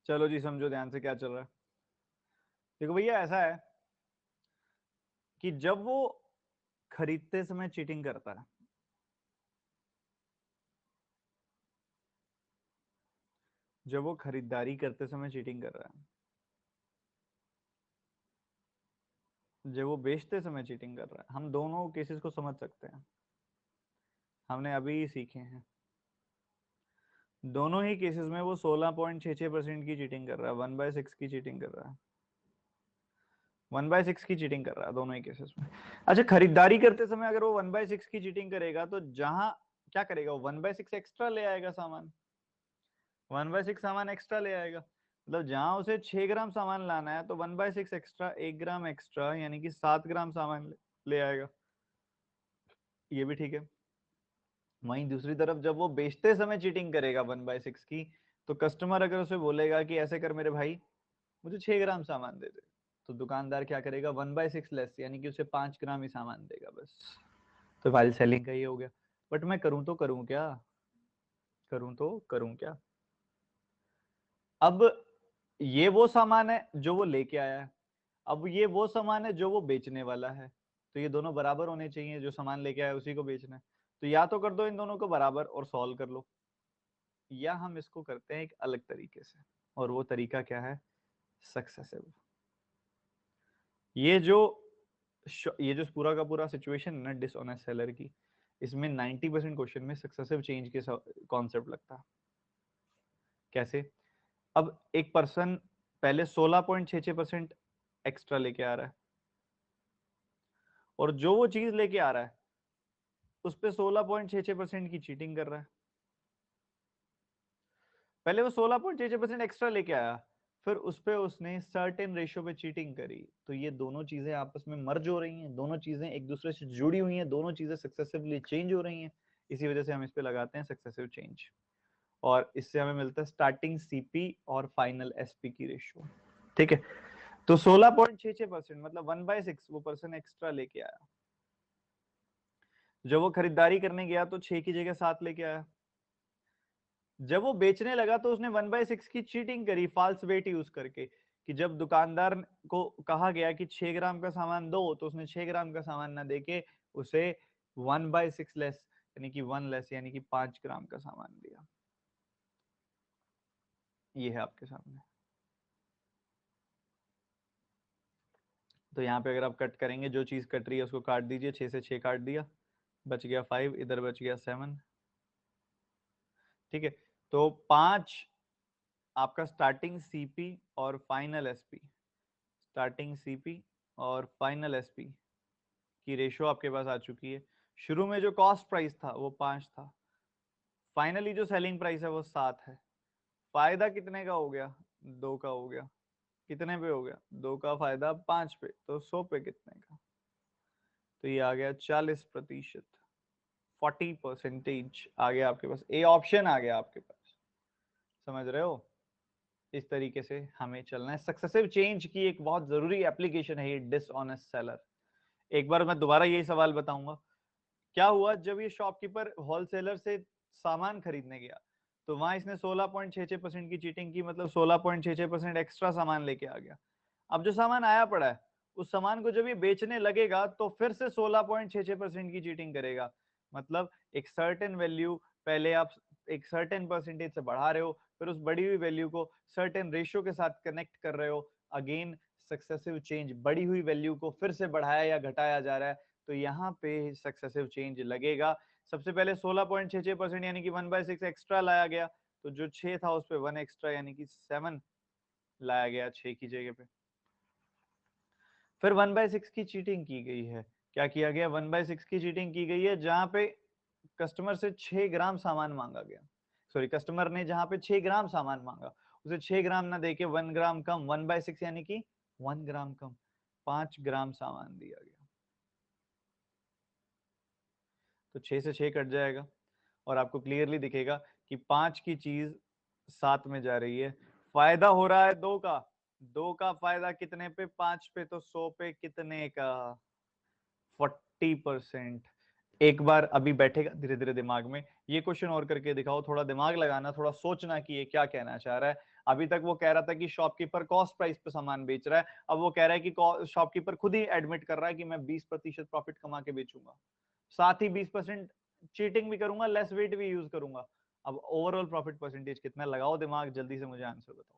A: चलो जी समझो ध्यान से क्या चल रहा है। देखो भैया ऐसा है कि जब वो खरीदते समय चीटिंग करता है, जब वो खरीदारी करते समय चीटिंग कर रहा है, जब वो बेचते समय चीटिंग कर रहा है, हम दोनों केसेस को समझ सकते हैं, हमने अभी सीखे हैं। दोनों ही केसेस में वो 16.66% की चीटिंग कर रहा है, 1/6 की चीटिंग कर रहा है, 1/6 की चीटिंग कर रहा है दोनों ही केसेस में। अच्छा, खरीदारी करते समय अगर वो 1/6 की चीटिंग करेगा तो जहां क्या करेगा, वो 1/6 एक्स्ट्रा ले आएगा सामान, 1/6 सामान एक्स्ट्रा ले आएगा। मतलब जहां उसे 6 ग्राम सामान लाना है तो 1/6 एक्स्ट्रा, 1 ग्राम एक्स्ट्रा, यानी कि 7 ग्राम सामान ले आएगा। ये भी ठीक है। वहीं दूसरी तरफ जब वो बेचते समय चीटिंग करेगा 1/6 की, तो कस्टमर अगर उसे बोलेगा कि ऐसे कर मेरे भाई, मुझे 6 ग्राम सामान दे दे, तो दुकानदार क्या करेगा, 1/6 लेस, यानी कि उसे 5 ग्राम ही सामान देगा बस। तो वाइल सेलिंग का ये हो गया। बट मैं करूं तो करूं क्या, करूं तो करूं क्या। अब ये वो सामान है जो वो लेके आया है, अब ये वो सामान है जो वो बेचने वाला है, तो ये दोनों बराबर होने चाहिए, जो सामान लेके आया उसी को बेचना है। तो या तो कर दो इन दोनों को बराबर और सॉल्व कर लो, या हम इसको करते हैं एक अलग तरीके से, और वो तरीका क्या है, सक्सेसिव। ये जो ये जो पूरा का पूरा सिचुएशन है ना डिसऑनेस्ट सेलर की, इसमें 90% क्वेश्चन में सक्सेसिव चेंज के कॉन्सेप्ट लगता है। कैसे, अब एक पर्सन पहले 16.66% एक्स्ट्रा लेके आ रहा है, और जो वो चीज लेके आ रहा है उस पे 16.66% की चीटिंग कर रहा है। पहले वो 16.66% एक्स्ट्रा लेके आया, फिर उस पे उसने सर्टेन रेशियो पे चीटिंग करी, तो ये दोनों चीजें आपस में मर्ज हो रही हैं, दोनों चीजें एक दूसरे से जुड़ी हुई हैं, दोनों चीजें सक्सेसिवली चेंज हो रही हैं। इसी वजह से हम इस पे लगाते हैं सक्सेसिव चेंज, और इससे हमें मिलता है स्टार्टिंग सीपी और फाइनल एसपी की रेशियो। ठीक है, तो 16.66% मतलब 1/6 वो पर्सन एक्स्ट्रा लेके आया। जब वो खरीदारी करने गया तो 6 की जगह 7 लेके आया। जब वो बेचने लगा तो उसने 1/6 की चीटिंग करी, फाल्स वेट यूज करके, कि जब दुकानदार को कहा गया कि 6 ग्राम का सामान दो, तो उसने 6 ग्राम का सामान ना देके उसे 1/6 लेस, यानी कि 1 लेस, यानी कि 5 ग्राम का सामान दिया। ये है आपके सामने। तो यहाँ पे अगर आप कट करेंगे, जो चीज कट रही है उसको काट दीजिए, 6 से 6 काट दिया, बच गया 5, इधर बच गया 7। ठीक है, तो 5 आपका स्टार्टिंग सीपी और फाइनल एसपी, स्टार्टिंग सीपी और फाइनल एसपी की रेशो आपके पास आ चुकी है। शुरू में जो कॉस्ट प्राइस था वो 5 था, फाइनली जो सेलिंग प्राइस है वो 7 है। फायदा कितने का हो गया, 2 का हो गया। कितने पे हो गया, 2 का फायदा 5 पे, तो 100 पे कितने का, तो ये आ गया 40%, 40% आ गया आपके पास, ए ऑप्शन आ गया आपके पास। समझ रहे हो, इस तरीके से हमें चलना है। सक्सेसिव चेंज की एक बहुत जरूरी एप्लीकेशन है ये डिसऑनेस्ट सेलर। एक बार मैं दोबारा यही सवाल बताऊंगा। क्या हुआ, जब ये शॉपकीपर होलसेलर से सामान खरीदने गया, तो वहां इसने 16.66% की चीटिंग की, मतलब 16.66% एक्स्ट्रा सामान लेके आ गया। अब जो सामान आया पड़ा है, उस सामान को जब ये बेचने लगेगा तो फिर से 16.66% की चीटिंग करेगा। मतलब एक सर्टेन वैल्यू पहले आप एक सर्टेन परसेंटेज से बढ़ा रहे हो, फिर उस बढ़ी हुई वैल्यू को सर्टेन रेशियो के साथ कनेक्ट कर रहे हो, अगेन सक्सेसिव चेंज, बढ़ी हुई वैल्यू को फिर से बढ़ाया या घटाया जा रहा है, तो यहाँ पे सक्सेसिव चेंज लगेगा। सबसे पहले 16.66% यानी कि 1/6 एक्स्ट्रा लाया गया, तो जो 6 था उस पे 1 एक्स्ट्रा यानी कि 7 लाया गया 6 की जगह पे। फिर 1/6 की चीटिंग की गई है। क्या किया गया, 1/6 की चीटिंग की गई है जहां पे कस्टमर से 6 ग्राम सामान मांगा गया, सॉरी कस्टमर ने जहां पे 6 ग्राम सामान मांगा, उसे 6 ग्राम ना देके 1 ग्राम कम, 1/6 यानी कि 1 ग्राम कम, 5 ग्राम सामान दिया गया। तो 6 से 6 कट जाएगा और आपको क्लियरली दिखेगा कि 5 की चीज 7 में जा रही है। फायदा हो रहा है 2 का, 2 का फायदा कितने पे, 5 पे, तो 100 पे कितने का, 40%। एक बार अभी बैठेगा धीरे धीरे दिमाग में, ये क्वेश्चन और करके दिखाओ, थोड़ा दिमाग लगाना, थोड़ा सोचना कि ये क्या कहना चाह रहा है। अभी तक वो कह रहा था कि शॉपकीपर कॉस्ट प्राइस पे सामान बेच रहा है, अब वो कह रहा है कि शॉपकीपर खुद ही एडमिट कर रहा है कि मैं 20% प्रॉफिट कमा के बेचूंगा, साथ ही 20% चीटिंग भी करूंगा, लेस वेट भी यूज करूंगा। अब ओवरऑल प्रॉफिट परसेंटेज कितना, लगाओ दिमाग, जल्दी से मुझे आंसर बताओ।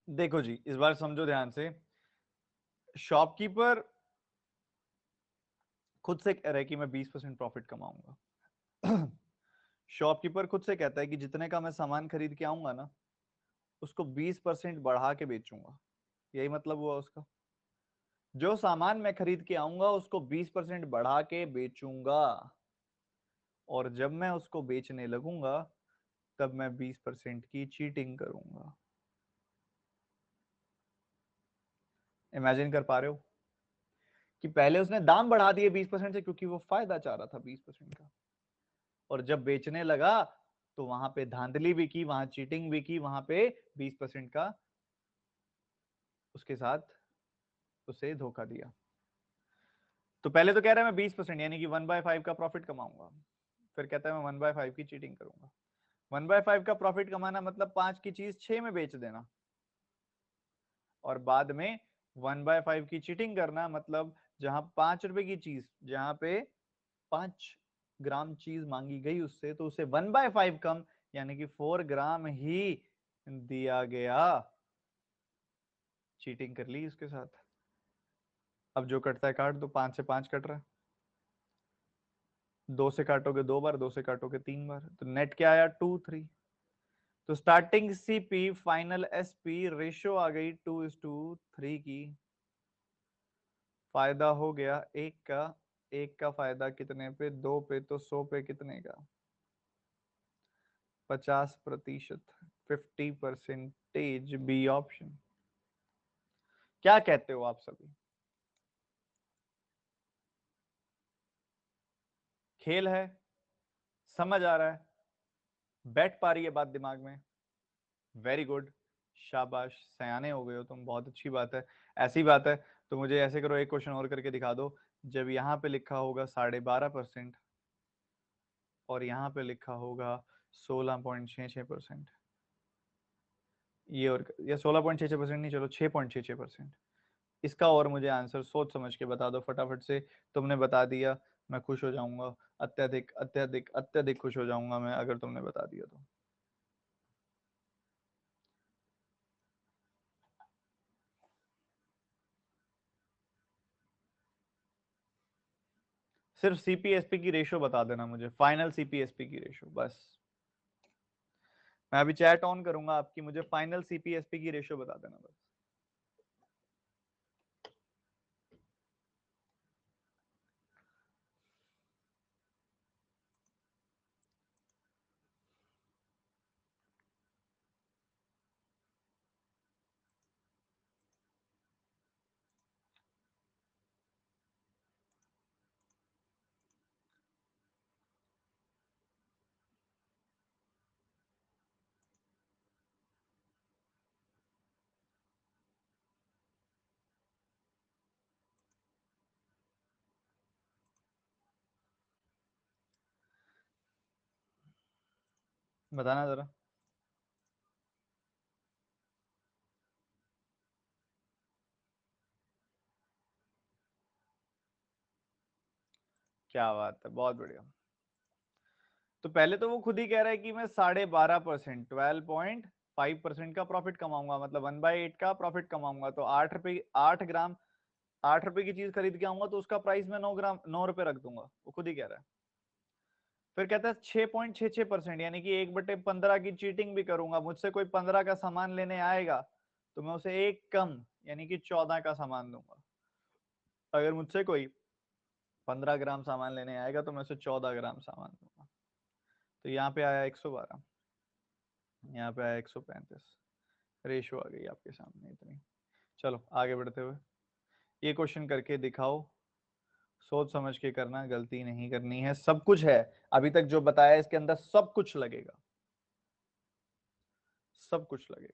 A: देखो जी, इस बार समझो ध्यान से। शॉपकीपर खुद से कह रहा है कि मैं 20% प्रॉफिट कमाऊंगा। शॉपकीपर खुद से कहता है कि जितने का मैं सामान खरीद के आऊंगा ना, उसको 20% बढ़ा के बेचूंगा। यही मतलब हुआ उसका, जो सामान मैं खरीद के आऊंगा उसको 20% बढ़ा के बेचूंगा, और जब मैं उसको बेचने लगूंगा तब मैं 20% की चीटिंग करूंगा। इमेजिन कर पा रहे हो कि पहले उसने दाम बढ़ा दिए 20% से, क्योंकि वो फायदा चाह रहा था 20% का, और जब बेचने लगा तो वहां पे धांधली भी की, वहां चीटिंग भी की, वहां पे 20% का उसके साथ उसे धोखा दिया। तो पहले तो कह रहा है मैं 20% यानी कि 1/5 का प्रॉफिट कमाऊंगा, फिर कहता है मैं 1/5 की चीटिंग करूंगा। 1/5 का प्रॉफिट कमाना मतलब 5 की चीज 6 में बेच देना, और बाद में 1/5 की चीटिंग करना मतलब जहां 5 रुपए की चीज, जहां पे 5 ग्राम चीज मांगी गई उससे, तो उसे 1/5 कम यानी कि 4 ग्राम ही दिया गया। चीटिंग कर ली उसके साथ। अब जो कटता है काट दो, 5 से 5 कट रहा है, 2 से काटोगे 2 बार, 2 से काटोगे 3 बार, तो नेट क्या आया 2 3। तो starting CP final SP ratio आ गई 2:3 की। फायदा हो गया एक का, एक का फायदा कितने पे, 2 पे, तो 100 पे कितने का, 50%, 50%, बी ऑप्शन। क्या कहते हो आप सभी? खेल है, समझ आ रहा है, बैठ पा रही है बात दिमाग में? वेरी गुड, शाबाश, सयाने हो गए हो तुम, बहुत अच्छी बात है। ऐसी बात है तो मुझे ऐसे करो, एक क्वेश्चन और करके दिखा दो। जब यहाँ पे लिखा होगा 12.5% और यहाँ पे लिखा होगा 16.66%, ये और या 16.66% नहीं, चलो 6.66%, इसका और मुझे आंसर सोच समझ के बता दो फटाफट से। तुमने बता दिया मैं खुश हो जाऊंगा, अत्यधिक अत्यधिक अत्यधिक खुश हो जाऊंगा मैं अगर तुमने बता दिया तो। सिर्फ सीपीएसपी की रेशो बता देना मुझे, फाइनल सीपीएसपी की रेशो बस। मैं अभी चैट ऑन करूंगा आपकी, मुझे फाइनल सीपीएसपी की रेशो बता देना बस। बताना जरा। क्या बात है, बहुत बढ़िया। तो पहले तो वो खुद ही कह रहा है कि मैं 12.5%, 12.5% का प्रॉफिट कमाऊंगा, मतलब 1/8 का प्रॉफिट कमाऊंगा। तो 8 रुपए, 8 ग्राम, 8 रुपए की चीज खरीद के आऊंगा तो उसका प्राइस मैं 9 ग्राम, 9 रुपए रख दूंगा, वो खुद ही कह रहा है। फिर कहता है 6.66%, यानी कि 1/15 की चीटिंग भी करूंगा। मुझसे कोई 15 का सामान लेने आएगा तो मैं उसे एक कम, यानी कि 14 का सामान दूंगा। अगर मुझसे कोई 15 ग्राम सामान लेने आएगा तो मैं उसे 14 ग्राम सामान दूंगा। तो यहाँ पे आया 112, यहाँ पे आया 135। रेशो आ गई आपके सामने इतनी। चलो आगे बढ़ते हुए ये क्वेश्चन करके दिखाओ। सोच समझ के करना, गलती नहीं करनी है। सब कुछ है अभी तक जो बताया, इसके अंदर सब कुछ लगेगा, सब कुछ लगेगा।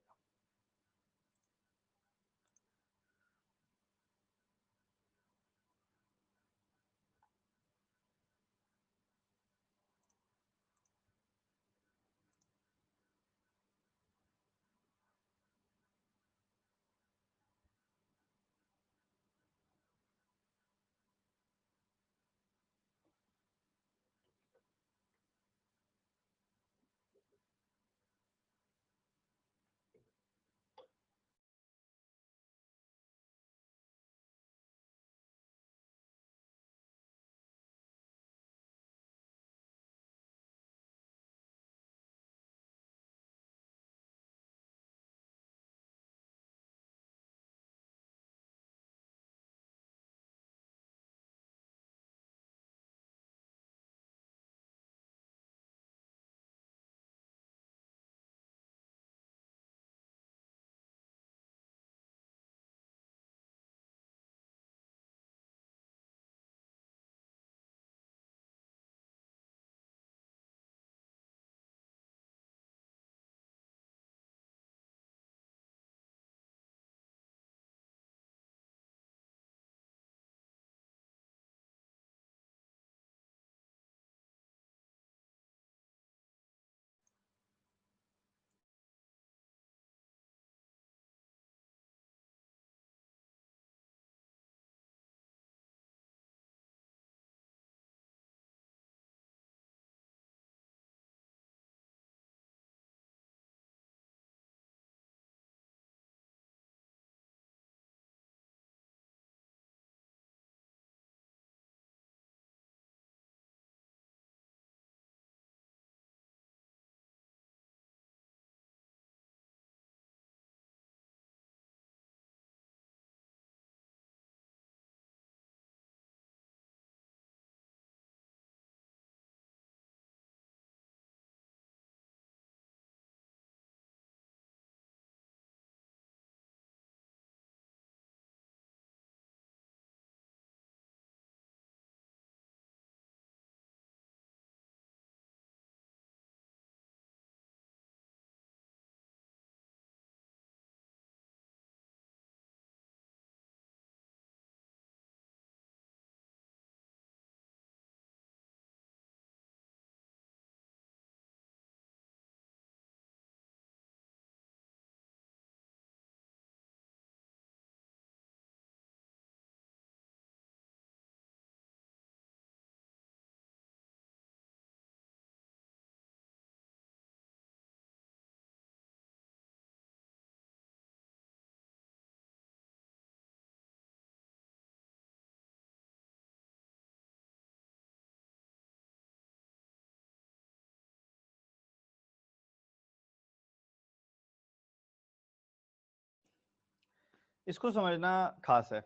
A: इसको समझना खास है।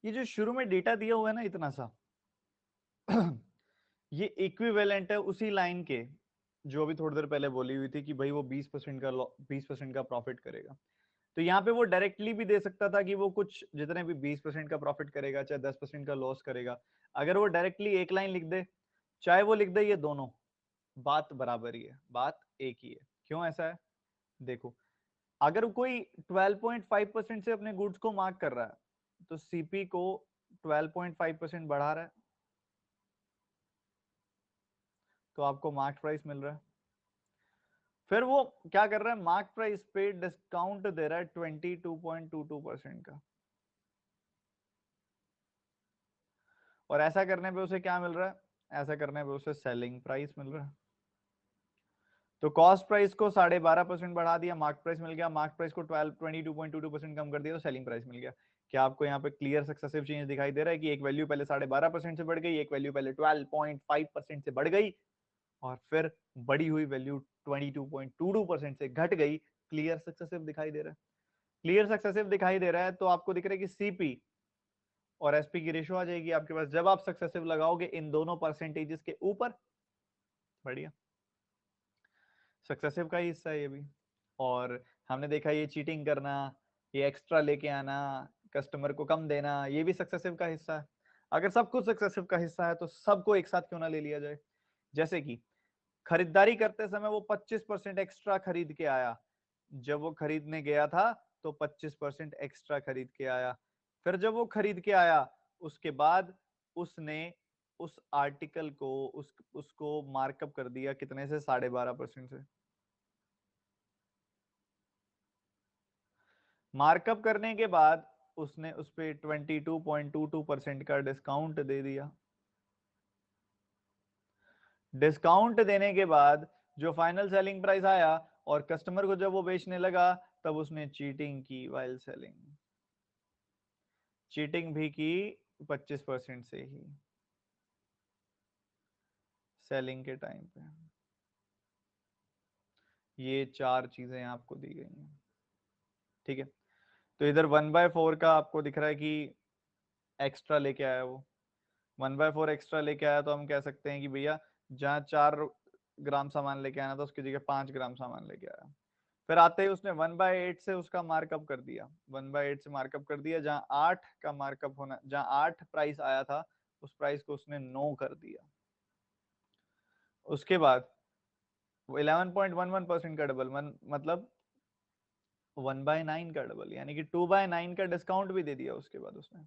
A: ये जो शुरू में डेटा दिया हुआ है ना इतना सा ये इक्विवेलेंट है उसी लाइन के जो अभी थोड़ी देर पहले बोली हुई थी कि भाई वो 20% का 20% का प्रॉफिट करेगा। तो यहाँ पे वो डायरेक्टली भी दे सकता था कि वो कुछ जितने भी 20% का प्रॉफिट करेगा चाहे 10% का लॉस करेगा। अगर वो डायरेक्टली एक लाइन लिख दे चाहे वो लिख दे ये दोनों बात बराबर ही है, बात एक ही है। क्यों ऐसा है? देखो, अगर कोई 12.5% से अपने गुड्स को मार्क कर रहा है तो सीपी को 12.5% बढ़ा रहा है तो आपको मार्क प्राइस मिल रहा है। फिर वो क्या कर रहा है, मार्क प्राइस पे डिस्काउंट दे रहा है 22.22% का। और ऐसा करने पे उसे क्या मिल रहा है, ऐसा करने पे उसे सेलिंग प्राइस मिल रहा है। तो कॉस्ट प्राइस को 12.5% बढ़ा दिया, मार्क प्राइस मिल गया, मार्क प्राइस को 22.22% कम कर दिया तो सेलिंग प्राइस मिल गया। क्या आपको यहाँ पे क्लियर सक्सेसिव चेंज दिखाई दे रहा है कि एक वैल्यू पहले 12.5% से बढ़ गई, एक वैल्यू पहले 12.5% से बढ़ गई और फिर बड़ी हुई वैल्यू 22.22% से घट गई। क्लियर सक्सेसिव दिखाई दे रहा है। क्लियर सक्सेसिव दिखाई दे रहा है तो आपको दिख रहा है कि सीपी और एसपी की रेशो आ जाएगी आपके पास जब आप सक्सेसिव लगाओगे इन दोनों परसेंटेजेस के ऊपर। बढ़िया, सक्सेसिव का ही हिस्सा है ये भी। और हमने देखा ये चीटिंग करना, ये एक्स्ट्रा लेके आना, कस्टमर को कम देना, ये भी सक्सेसिव का हिस्सा है। अगर सब कुछ सक्सेसिव का हिस्सा है तो सबको एक साथ क्यों ना ले लिया जाए। जैसे कि खरीदारी करते समय वो 25% एक्स्ट्रा खरीद के आया, जब वो खरीदने गया था तो 25% एक्स्ट्रा खरीद के आया। फिर जब वो खरीद के आया उसके बाद उसने उस आर्टिकल को उसको मार्कअप कर दिया कितने से, 12.5% से। मार्कअप करने के बाद उसने उस पे 22.22% का डिस्काउंट दे दिया। डिस्काउंट देने के बाद जो फाइनल सेलिंग प्राइस आया और कस्टमर को जब वो बेचने लगा तब उसने चीटिंग की वाइल सेलिंग। चीटिंग भी की 25% से ही सेलिंग के टाइम पे। ये चार चीजें आपको दी गई हैं, ठीक है। तो इधर 1/4 का आपको दिख रहा है कि एक्स्ट्रा लेके आया वो, 1/4 एक्स्ट्रा लेके आया तो हम कह सकते हैं कि भैया जहाँ 4 ग्राम सामान लेके आना था उसकी जगह 5 ग्राम सामान लेके आया। फिर आते ही उसने 1/8 से उसका मार्कअप कर दिया, 1/8 से मार्कअप कर दिया, जहाँ 8 का मार्कअप होना, जहाँ 8 प्राइस आया था उस प्राइस को उसने 9 कर दिया। उसके बाद 11.11% का डबल मतलब 1/9 का डबल, यानी कि 2/9 का डिस्काउंट भी दे दिया उसके बाद उसने।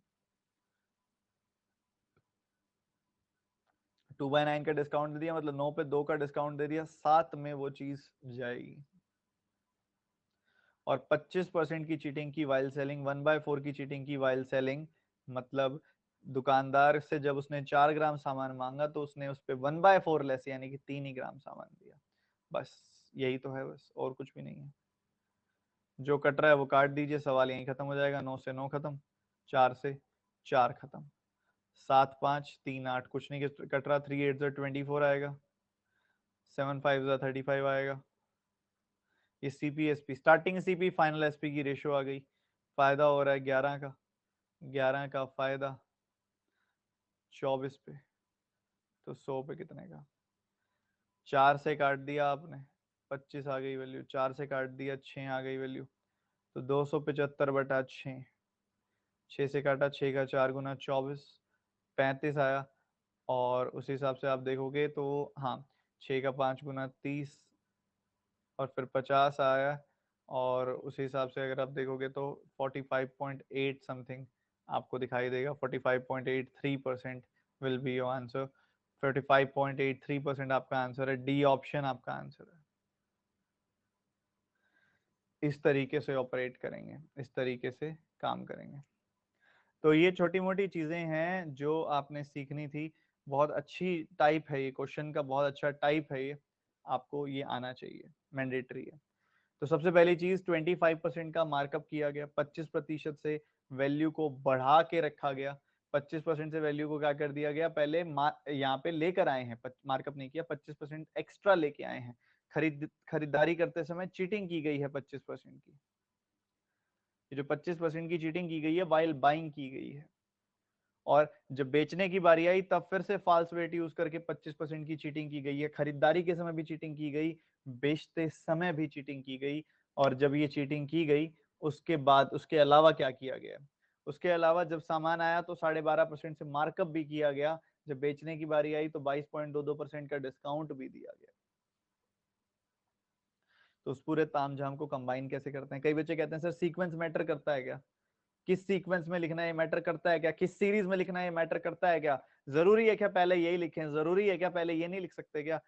A: 2/9 का डिस्काउंट दे दिया मतलब 9 पे 2 का डिस्काउंट दे दिया, 7 में वो चीज जाएगी। और 25% की चीटिंग की वाइल सेलिंग, 1/4 की चीटिंग की वाइल सेलिंग, मतलब दुकानदार से जब उसने 4 ग्राम सामान मांगा तो उसने उस पर 1/4 लेस यानी कि 3 ही ग्राम सामान दिया। बस यही तो है, बस और कुछ भी नहीं है। जो कट रहा है वो काट दीजिए, सवाल यहीं खत्म हो जाएगा। 9 से 9 खत्म, 4 से 4 खत्म, 7 5 3 8 कुछ नहीं कट रहा, 3 8 24 आएगा, 7 5 35 आएगा। ये CP SP, starting CP final SP की रेशो आ गई। फायदा हो रहा है 11 का, 11 का फायदा 24 पे, तो 100 पे कितने का, 4 से काट दिया आपने, 25 आ गई वैल्यू, 4 से काट दिया 6 आ गई वैल्यू, तो 275/6, 6 से काटा 6 का 4 गुना 24, 35 आया। और उस हिसाब से आप देखोगे तो हाँ, 6 का 5 गुना 30 और फिर 50 आया। और उस हिसाब से अगर आप देखोगे तो 45.8 समथिंग आपको दिखाई देगा, 45.83% विल बी योर आंसर। 45.83% आपका आंसर है, डी ऑप्शन आपका आंसर है। इस तरीके से ऑपरेट करेंगे, इस तरीके से काम करेंगे। तो ये छोटी मोटी चीजें हैं जो आपने सीखनी थी। बहुत अच्छी टाइप है ये क्वेश्चन का, बहुत अच्छा टाइप है ये, आपको ये आना चाहिए, मैंडेटरी है। तो सबसे पहली चीज 25% का मार्कअप किया गया, 25% से वैल्यू को बढ़ा के रखा गया। 25% से वैल्यू को क्या कर दिया गया, पहले यहाँ पे लेकर आए हैं, मार्कअप नहीं किया, 25% एक्स्ट्रा लेके आए हैं। खरीदारी करते समय चीटिंग की गई है 25% की। ये जो 25% की चीटिंग की गई है वाइल बाइंग की गई है। और जब बेचने की बारी आई तब फिर से फॉल्स वेट यूज करके 25% की चीटिंग की गई है। खरीदारी के समय भी चीटिंग की गई, बेचते समय भी चीटिंग की गई। और जब ये चीटिंग की गई उसके बाद उसके अलावा क्या किया गया? उसके अलावा जब सामान आया तो 12.5% से मार्कअप भी किया गया। जब बेचने की बारी आई तो 22.22% का डिस्काउंट भी दिया गया। तो उस पूरे तामझाम को कंबाइन कैसे करते हैं? कई बच्चे कहते हैं सर सीक्वेंस मैटर करता है क्या? किस सीक्वेंस में लिखना है मैटर करता है क्या? किस सीरीज में लिखना है मैटर करता है क्या? जरूरी है क्या पहले यही लिखें? जरूरी है क्या पहले ये नहीं लिख सकते क्या?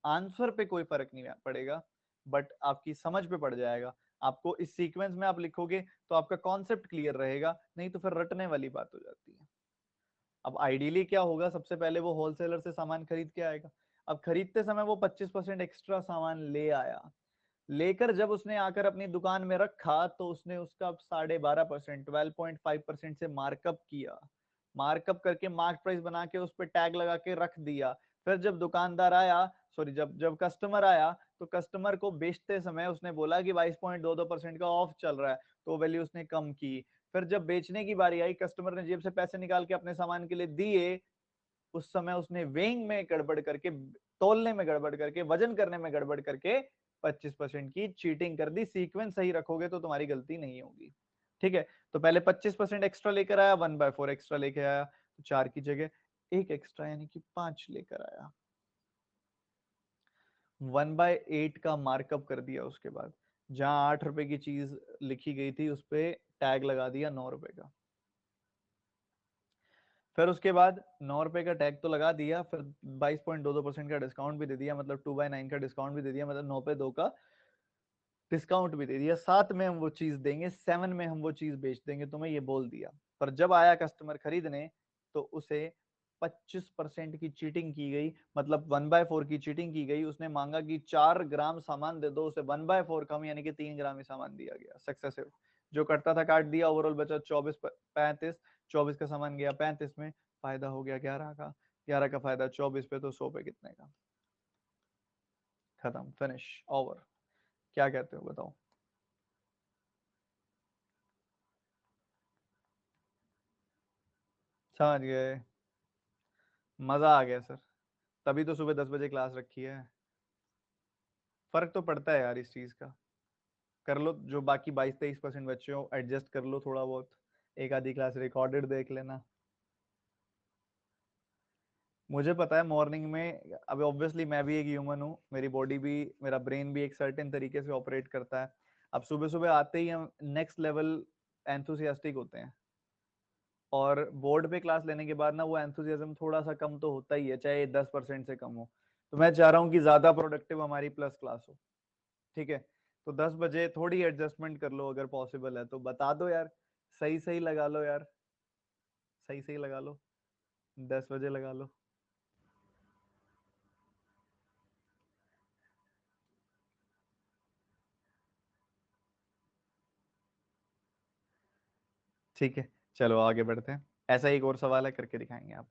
A: आंसर पे कोई फर्क नहीं पड़ेगा, बट आपकी समझ पे पड़ जाएगा। आपको इस सीक्वेंस में आप लिखोगे तो आपका कॉन्सेप्ट क्लियर रहेगा, नहीं तो फिर रटने वाली बात हो जाती है। अब आइडियली क्या होगा, सबसे पहले वो होलसेलर से सामान खरीद के आएगा। अब खरीदते समय वो 25% एक्स्ट्रा सामान ले आया। लेकर जब उसने आकर अपनी दुकान में रखा तो उसने उसका 12.5% 12.5% से मार्कअप किया। मार्कअप करके मार्क प्राइस बना के उस पर टैग लगा के रख दिया। फिर जब दुकानदार आया, सॉरी जब जब कस्टमर आया तो कस्टमर को बेचते समय उसने बोला कि 22.22% का ऑफ चल रहा है, तो वैल्यू उसने कम की। फिर जब बेचने की बारी आई, कस्टमर ने जेब से पैसे निकाल के अपने सामान के लिए दिए, उस समय उसने वेइंग में गड़बड़ करके, तोलने में गड़बड़ करके, वजन करने में गड़बड़ करके 25% की चीटिंग कर दी। सीक्वेंस सही रखोगे तो तुम्हारी गलती नहीं होगी। ठीक है, तो पहले 25% एक्स्ट्रा लेकर आया, 1/4 एक्स्ट्रा लेके आया, तो 4 की जगह 1 एक्स्ट्रा यानी कि 5 लेकर आया। 1/8 का मार्कअप कर दिया। उसके बाद जहां 8 रुपए की चीज लिखी गई थी उस पर टैग लगा दिया 9 रुपए का। फिर उसके बाद 9 रुपए का टैग तो लगा दिया, फिर 22.22% का डिस्काउंट भी दे दिया, मतलब 2/9 का डिस्काउंट भी दे दिया, मतलब 9 पे 2 का डिस्काउंट भी दे दिया। 7 में हम वो चीज देंगे, 7 में हम वो चीज बेच देंगे, तुम्हें ये बोल दिया। पर जब आया कस्टमर खरीदने तो उसे 25% की चीटिंग की गई, मतलब 1/4 की चीटिंग की गई। उसने मांगा कि 4 ग्राम सामान दे दो, उसे 1/4 कम यानी कि 3 ग्राम ही सामान दिया गया सक्सेसिव। जो कटता था काट दिया, ओवरऑल बचा 24 35। 24 का सामान गया 35 में, फायदा हो गया 11 का। 11 का फायदा 24 पे, तो 100 पे कितने का? खत्म, फिनिश, ओवर। क्या कहते हो बताओ? समझ गए? मजा आ गया सर। तभी तो सुबह 10 बजे क्लास रखी है। फर्क तो पड़ता है यार इस चीज का। कर लो, जो बाकी 22-23% बच्चे हो एडजस्ट कर लो थोड़ा बहुत। एक आधी क्लास रिकॉर्डेड देख लेना। मुझे पता है मॉर्निंग में, अब ऑब्वियसली मैं भी एक ह्यूमन हूँ, मेरी बॉडी भी, मेरा ब्रेन भी एक सर्टेन तरीके से ऑपरेट करता है। अब सुबह सुबह आते ही हम नेक्स्ट लेवल एंथुसियास्टिक होते हैं। और बोर्ड पे क्लास लेने के बाद ना वो एंथुसियाज्म थोड़ा सा कम तो होता ही है, चाहे 10% से कम हो। तो मैं चाह रहा हूँ कि ज्यादा प्रोडक्टिव हमारी प्लस क्लास हो। ठीक है, तो 10 बजे थोड़ी एडजस्टमेंट कर लो, अगर पॉसिबल है तो बता दो यार। सही सही लगा लो यार, सही सही लगा लो, 10 बजे लगा लो। ठीक है, चलो आगे बढ़ते हैं। ऐसा एक और सवाल है, करके दिखाएंगे आप।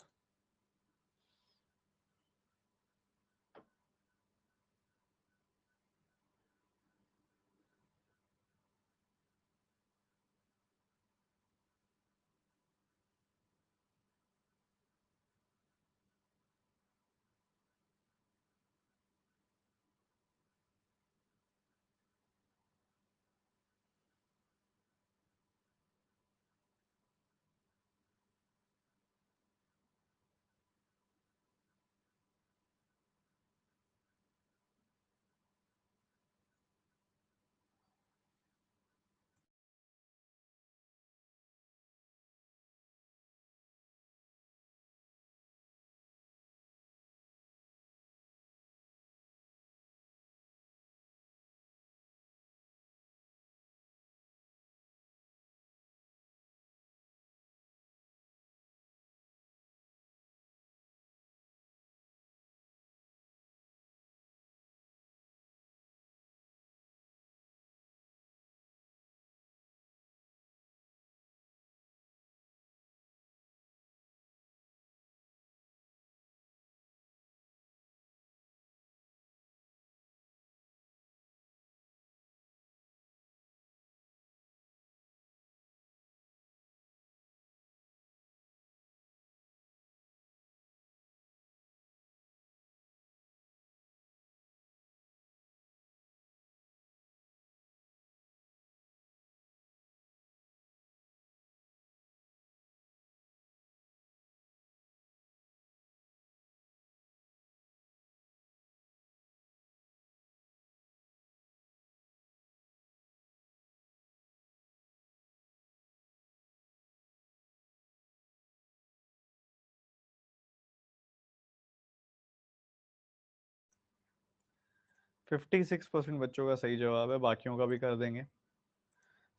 A: 56% बच्चों का सही जवाब है, बाकियों का भी कर देंगे।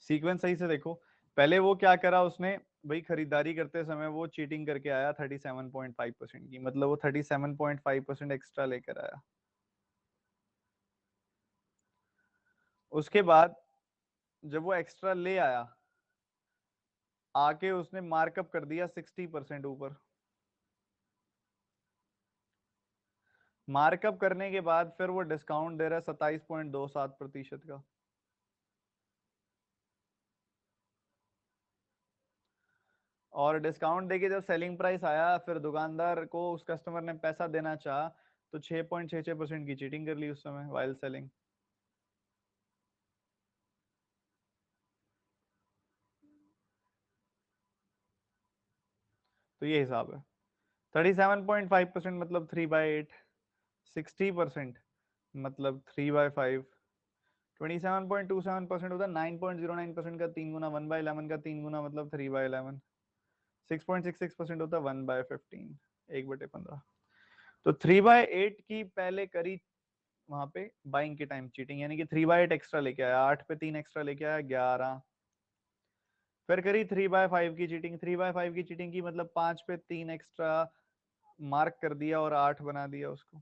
A: सीक्वेंस सही से देखो, पहले वो क्या करा उसने, भाई खरीदारी करते समय वो चीटिंग करके आया 37.5% की, मतलब वो 37.5% एक्स्ट्रा लेकर आया। उसके बाद जब वो एक्स्ट्रा ले आया, आके उसने मार्कअप कर दिया 60% ऊपर। मार्कअप करने के बाद फिर वो डिस्काउंट दे रहा है 27.27% का। और डिस्काउंट देके जब सेलिंग प्राइस आया, फिर दुकानदार को उस कस्टमर ने पैसा देना चाहा, तो 6.66% की चीटिंग कर ली उस समय वाइल सेलिंग। तो ये हिसाब है। 37.5% मतलब 3/8, 60% मतलब 3/5, 27.27% होता है 9.09% का 3 गुना, 1/11 का 3 गुना मतलब 3/11, 6.66% होता है 1/15, 1/15। तो 3/8 की पहले करी वहां पे बाइंग के टाइम चीटिंग, यानी कि 3/8 एक्स्ट्रा लेके आया, 8 पे 3 एक्स्ट्रा लेके आया 11। फिर करी 3/5 की चीटिंग, 3/5 की चीटिंग की मतलब 5 पे 3 एक्स्ट्रा मार्क कर दिया और 8 बना दिया उसको।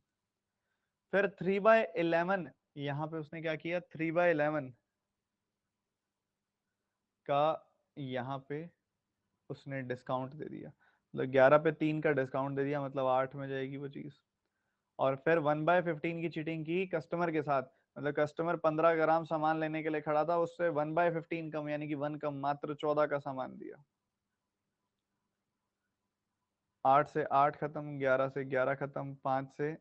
A: फिर 3/11 यहाँ पे उसने क्या किया, 3/11 का यहाँ पे उसने डिस्काउंट दे दिया, मतलब 11 पे 3 का डिस्काउंट दे दिया, मतलब 8 में जाएगी वो चीज। और फिर 1/15 की चीटिंग की कस्टमर के साथ, मतलब कस्टमर 15 ग्राम सामान लेने के लिए खड़ा था, उससे 1/15 कम, यानी कि 1 कम, मात्र 14 का सामान दिया। 8 से 8 खत्म, 11 से 11 खत्म, 5 से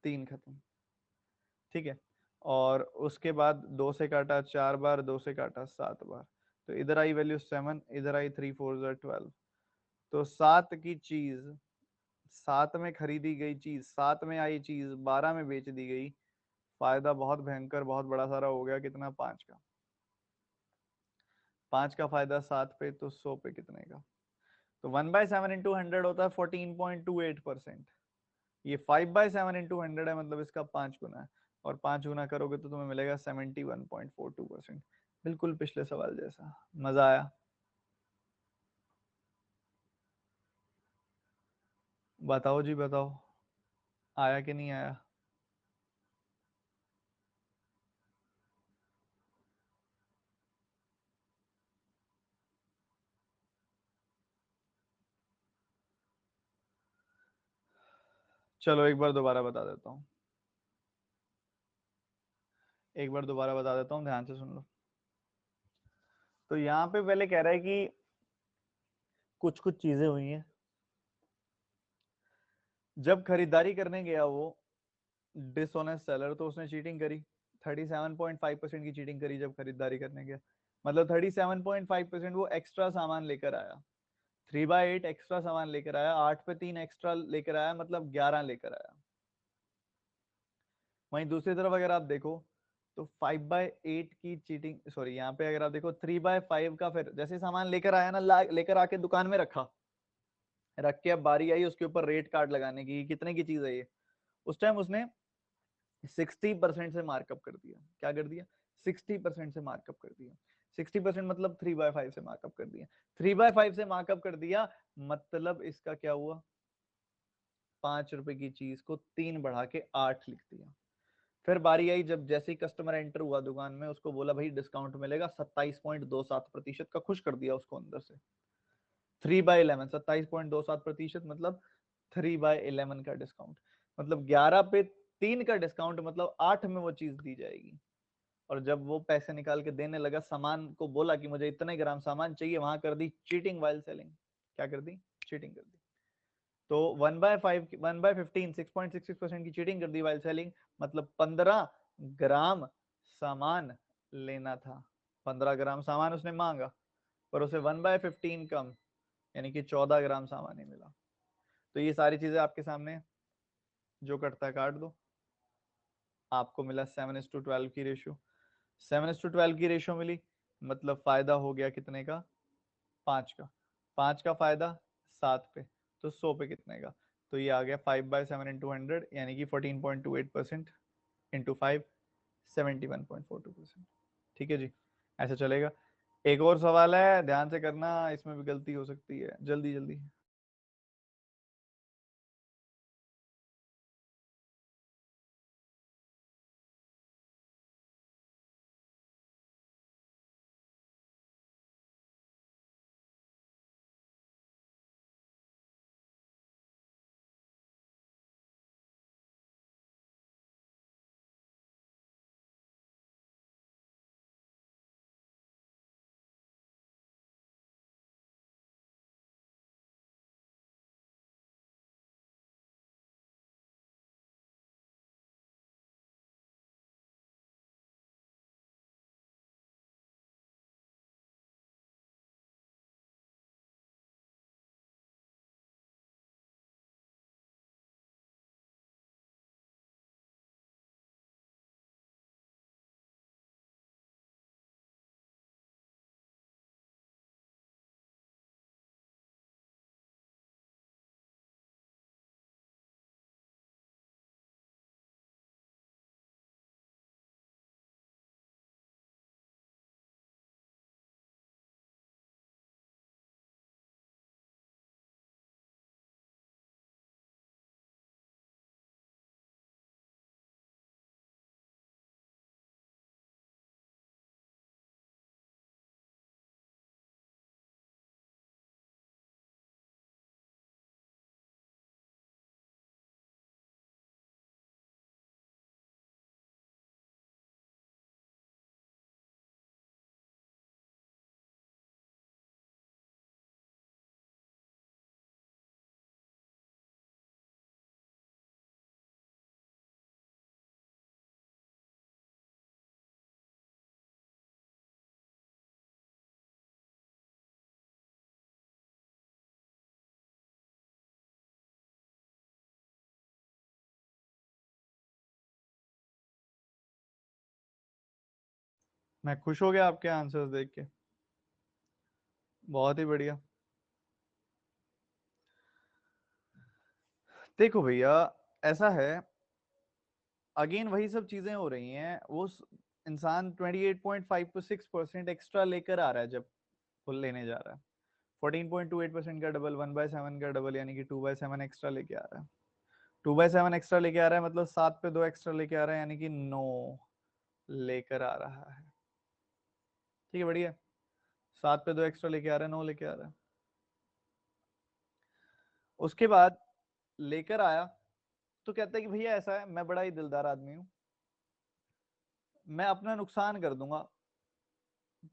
A: 3 खत्म। ठीक है। और उसके बाद 2 से काटा 4 बार, 2 से काटा 7 बार, तो इधर आई वैल्यू 7, इधर आई 3 4 12। तो 7 की चीज, 7 में खरीदी गई चीज, 7 में आई चीज 12 में बेच दी गई। फायदा बहुत भयंकर, बहुत बड़ा सारा हो गया, कितना, 5 का। 5 का फायदा 7 पे, तो 100 पे कितने का। तो 1/7 इंटू 100 होता है 14.28%। ये 5/7 इंटू 100 है, मतलब इसका 5 गुना है। और 5 गुना करोगे तो तुम्हें मिलेगा 71.42%। बिल्कुल पिछले सवाल जैसा। मजा आया? बताओ जी बताओ, आया कि नहीं आया? चलो एक बार दोबारा बता देता हूँ, एक बार दोबारा बता देता हूँ, ध्यान से सुन लो। तो यहाँ पे पहले कह रहा है कि कुछ कुछ चीजें हुई हैं। जब खरीदारी करने गया वो डिसऑनेस्ट सेलर, तो उसने चीटिंग करी, 37.5% की चीटिंग करी जब खरीदारी करने गया। मतलब 37.5% वो एक्स्ट्रा सामान लेकर आया, 3/8 एक्स्ट्रा सामान लेकर आया, 8 पे 3 एक्स्ट्रा लेकर आया, मतलब 11 लेकर आया। वहीं दूसरी तरफ अगर आप देखो, तो 5/8 की चीटिंग, सॉरी यहाँ पे अगर आप देखो 3/5 का, फिर जैसे सामान लेकर आया ना, लेकर आके दुकान में रखा, रख के अब बारी आई उसके ऊपर रेट कार्ड लगाने की, कितने की चीज है ये, उस टाइम उसने 60% से मार्कअप कर दिया। क्या कर दिया? 60% से मार्कअप कर दिया। 60% मतलब 3/5 से मार्कअप कर दिया। 3/5 से मार्कअप कर दिया, मतलब इसका क्या हुआ, 5 रुपए की चीज को 3 बढ़ा के 8 लिख दिया। फिर बारी आई, जब जैसे ही कस्टमर एंटर हुआ दुकान में, उसको बोला भाई डिस्काउंट मिलेगा 27.27% का, खुश कर दिया उसको अंदर से। 3/11, 27.27% मतलब 3/11 का डिस्काउंट, मतलब 11 पे 3 का डिस्काउंट, मतलब 8 में वो चीज दी जाएगी। और जब वो पैसे निकाल के देने लगा, सामान को बोला कि मुझे इतने ग्राम सामान चाहिए, वहां कर दी चीटिंग वाइल सेलिंग। क्या कर दी? चीटिंग कर दी। तो 1/5, 1/15, 6.66% की चीटिंग कर दी वाइल सेलिंग, मतलब 15 ग्राम सामान लेना था। 15 ग्राम सामान उसने मांगा, पर उसे 1/15 कम, यानी कि 14 ग्राम सामान ही मिला। तो ये सारी चीजें आपके सामने, जो कटता है काट दो। आपको मिला 7:12 की रेशियो। 7:12 की रेशियो मिली, मतलब फायदा हो गया कितने का? 5 का। 5 का फायदा 7 पे, तो 100 पे कितने का? तो ये आ गया 5/7 इंटू 100, यानी कि 14.28%। इंटू 5, 71.42%। ठीक है जी, ऐसे चलेगा। एक और सवाल है, ध्यान से करना, इसमें भी गलती हो सकती है, जल्दी जल्दी। मैं खुश हो गया आपके आंसर्स देख के, बहुत ही बढ़िया। देखो भैया, ऐसा है, अगेन वही सब चीजें हो रही हैं। इंसान 28.56% एक्स्ट्रा लेकर आ रहा है, जब फुल लेने जा रहा है। 14.28% का डबल, 1/7 का डबल, यानी कि 2/7 एक्स्ट्रा लेके आ रहा है। 2/7 एक्स्ट्रा लेके आ रहा है मतलब 7 पे 2 एक्स्ट्रा लेके आ रहा है, यानी कि 9 लेकर आ रहा है। ठीक है, बढ़िया। 7 पे 2 एक्स्ट्रा लेके आ रहा है, 9 लेके आ रहा है। उसके बाद लेकर आया तो कहता है कि भैया ऐसा है, मैं बड़ा ही दिलदार आदमी हूं, मैं अपना नुकसान कर दूंगा,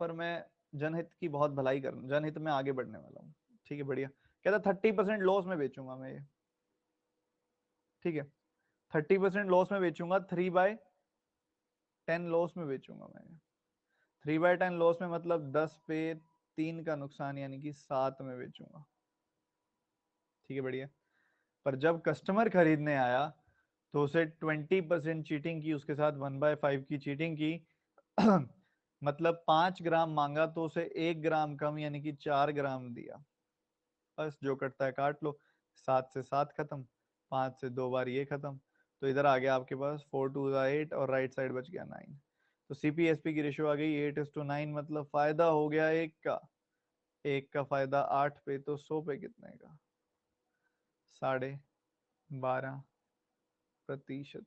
A: पर मैं जनहित की बहुत भलाई कर, जनहित में आगे बढ़ने वाला हूँ। ठीक है, बढ़िया। कहता 30% लॉस में बेचूंगा मैं ये। ठीक है, 30% लॉस में बेचूंगा, 3/10 लॉस में बेचूंगा मैं ये। 3/10 लॉस में मतलब 10 पे 3 का नुकसान, यानी कि 7 में बेचूंगा। ठीक है, बढ़िया। पर जब कस्टमर खरीदने आया तो उसे 20% चीटिंग की, उसके साथ 1/5 की चीटिंग की। मतलब 5 ग्राम मांगा तो उसे 1 ग्राम कम, यानी कि 4 ग्राम दिया। बस जो कटता है काट लो, 7 से 7 खत्म, 5 से 2 बार ये खत्म। तो इधर आ गया आपके पास 4 2 8 और राइट साइड बच गया 9। तो CPSP की रेशियो आ गई 8:9, मतलब फायदा हो गया एक का। एक का फायदा 8 पे, तो 100 पे कितने का? 12.5%।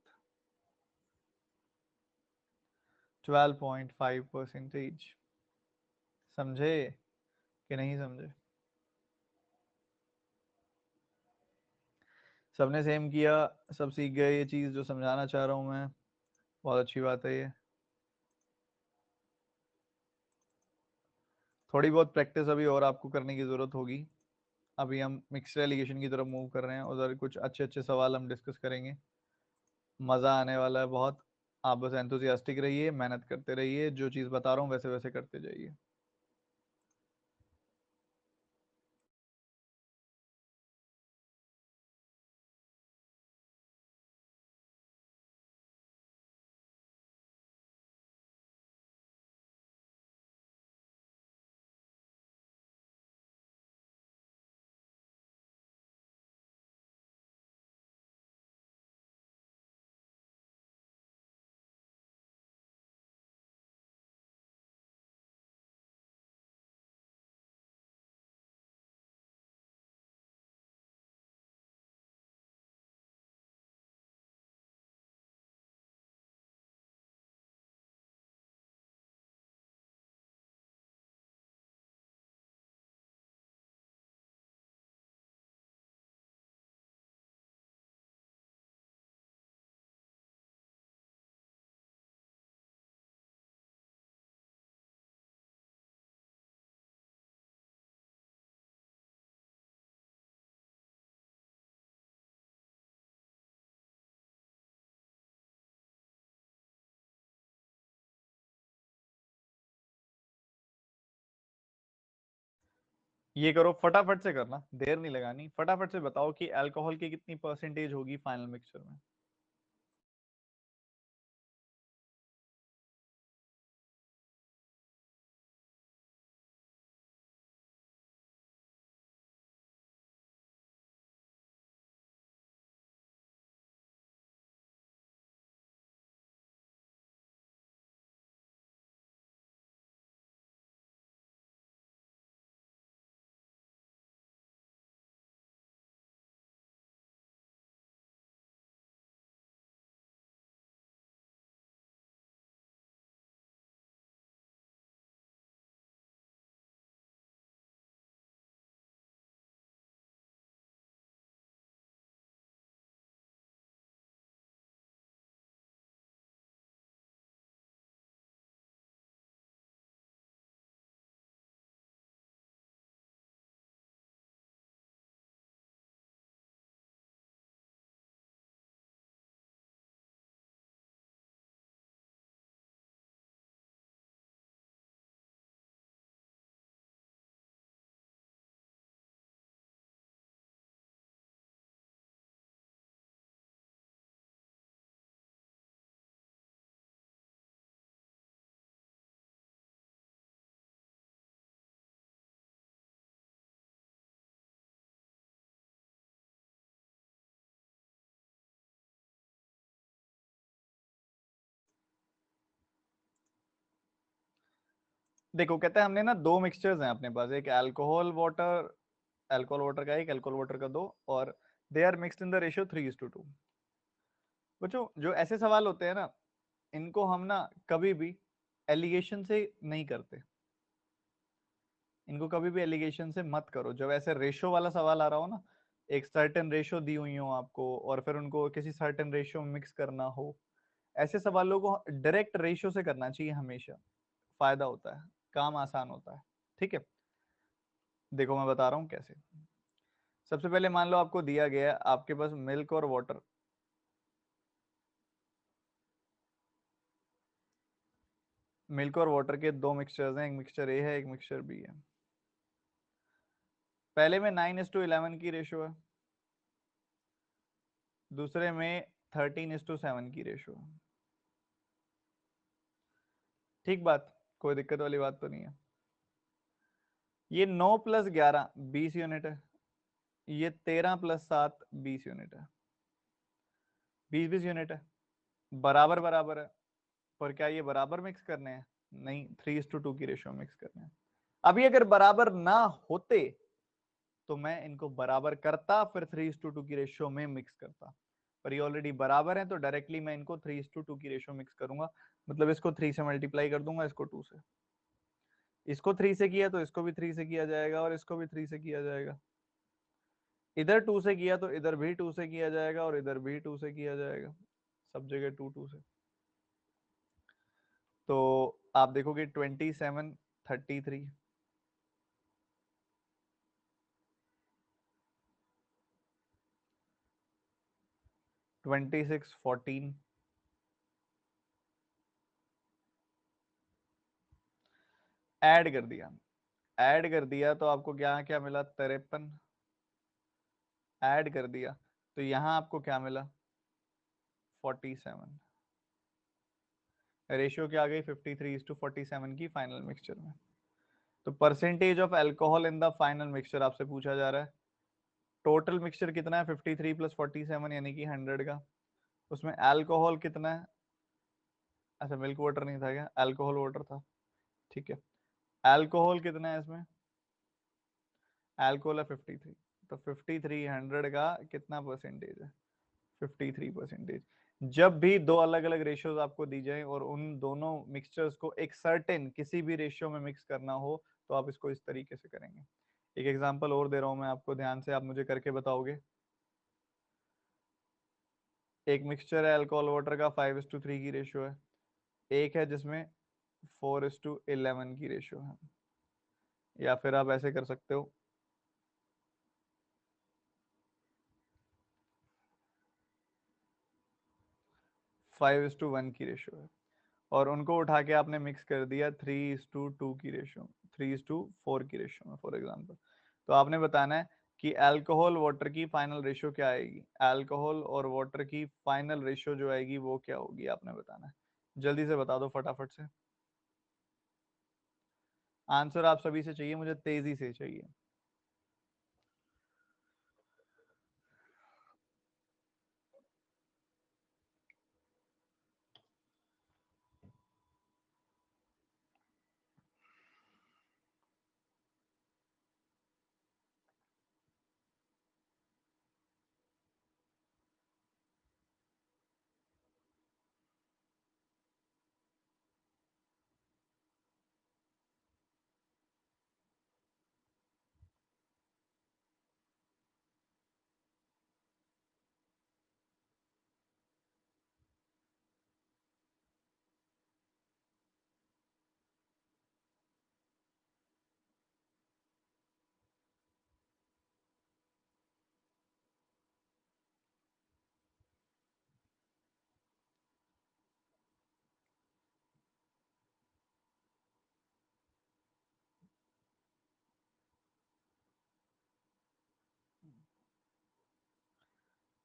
A: 12.5%। समझे कि नहीं समझे? सबने सेम किया, सब सीख गए ये चीज जो समझाना चाह रहा हूं मैं। बहुत अच्छी बात है ये। थोड़ी बहुत प्रैक्टिस अभी और आपको करने की जरूरत होगी। अभी हम मिक्स्ड एलिगेशन की तरफ मूव कर रहे हैं, उधर कुछ अच्छे अच्छे सवाल हम डिस्कस करेंगे। मजा आने वाला है बहुत। आप बस एंथुसियास्टिक रहिए, मेहनत करते रहिए, जो चीज बता रहा हूँ वैसे वैसे करते जाइए। ये करो, फटाफट से करना, देर नहीं लगानी, फटाफट से बताओ कि अल्कोहल की कितनी परसेंटेज होगी फाइनल मिक्सचर में। देखो, कहते हैं हमने ना दो मिक्सचर्स हैं अपने पास, एक अल्कोहल वाटर का एक, अल्कोहल वाटर का दो, और they are mixed in the ratio 3:2। बच्चों, जो ऐसे सवाल होते हैं ना, इनको हम ना कभी भी एलिगेशन से नहीं करते। इनको कभी भी एलिगेशन से मत करो। जब ऐसे रेशो वाला सवाल आ रहा हो ना, एक सर्टेन रेशो दी हुई हो आपको और फिर उनको किसी सर्टेन रेशो में मिक्स करना हो, ऐसे सवालों को डायरेक्ट रेशो से करना चाहिए हमेशा। फायदा होता है, काम आसान होता है। ठीक है, देखो मैं बता रहा हूँ कैसे। सबसे पहले मान लो आपको दिया गया है आपके पास मिल्क और वाटर। मिल्क और वाटर के दो मिक्सचर्स हैं, एक मिक्सचर ए है, एक मिक्सचर बी है। पहले में 9:11 की रेशो है, दूसरे में 13:7 की रेशो है। ठीक बात, कोई दिक्कत वाली बात तो नहीं है। ये 9 + 11 20 यूनिट है, ये 13 + 7 20 यूनिट है। 20-20 यूनिट है, बराबर बराबर है। पर क्या ये बराबर मिक्स करने हैं? नहीं, 3:2 की रेशियो मिक्स करने हैं। अभी अगर बराबर ना होते तो मैं इनको बराबर करता, फिर 3:2 की रेशियो में मिक्स करता। पर ये ऑलरेडी बराबर है तो डायरेक्टली मैं इनको 3:2 की रेशियो मिक्स करूंगा। मतलब इसको 3 से मल्टीप्लाई कर दूंगा, इसको 2 से। इसको 3 से किया तो इसको भी 3 से किया जाएगा, और इसको भी 3 से किया जाएगा। इधर 2 से किया तो इधर भी 2 से किया जाएगा, और इधर भी 2 से किया जाएगा। सब जगह 2 से। तो आप देखोगे 27 33, 26 14, ऐड कर दिया। ऐड कर दिया तो आपको क्या क्या मिला? 53। ऐड कर दिया तो यहां आपको क्या मिला? 47। रेशियो क्या आ गई? 53:47 की फाइनल मिक्सचर में। तो percentage of alcohol in the final mixture आपसे पूछा जा रहा है। टोटल मिक्सचर कितना है? 53 + 47 यानी कि 100 का। उसमें अल्कोहल कितना है? अच्छा, मिल्क वाटर नहीं था क्या? अल्कोहल वाटर था। ठीक है, अल्कोहल कितना है इसमें? अल्कोहल है 53। तो 53 100 का कितना परसेंटेज है? 53%। जब भी दो अलग अलग रेशियोज आपको दी जाए और उन दोनों मिक्सचर्स को एक सर्टेन किसी भी रेशियो में मिक्स करना हो, तो आप इसको इस तरीके से करेंगे। एक एग्जांपल और दे रहा हूं मैं आपको, ध्यान से आप मुझे करके बताओगे। एक मिक्सचर है अल्कोहल वाटर का, 5:3 की रेशियो है। एक है जिसमें 4:11 की रेशियो है। या फिर आप ऐसे कर सकते हो, 5:1 की रेशियो है। और उनको उठा के आपने मिक्स कर दिया 3:2 की रेशियो, 3:4 की रेशियो में, फॉर एग्जाम्पल। तो आपने बताना है कि अल्कोहल वाटर की फाइनल रेशियो क्या आएगी, अल्कोहल और वाटर की फाइनल रेशियो जो आएगी वो क्या होगी, आपने बताना है। जल्दी से बता दो फटाफट से। आंसर आप सभी से चाहिए, मुझे तेजी से चाहिए।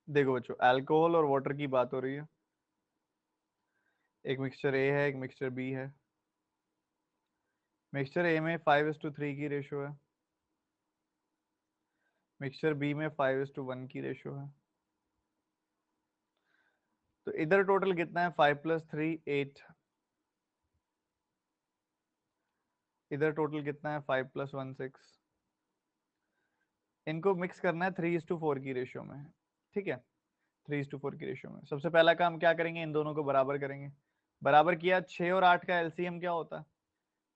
A: देखो बच्चों, अल्कोहल और वाटर की बात हो रही है। एक मिक्सचर ए है, एक मिक्सचर बी है। मिक्सचर ए में 5:3 की रेशियो है, मिक्सचर बी में 5:1 की रेशियो है। तो इधर टोटल कितना है, 5 + 3 8। इधर टोटल कितना है, 5 + 1 6। इनको मिक्स करना है 3:4 की रेशियो में, ठीक है। 3:4 की रेशियो में सबसे पहला काम क्या करेंगे, इन दोनों को बराबर करेंगे। बराबर किया, 6 और 8 का एलसीएम क्या होता है,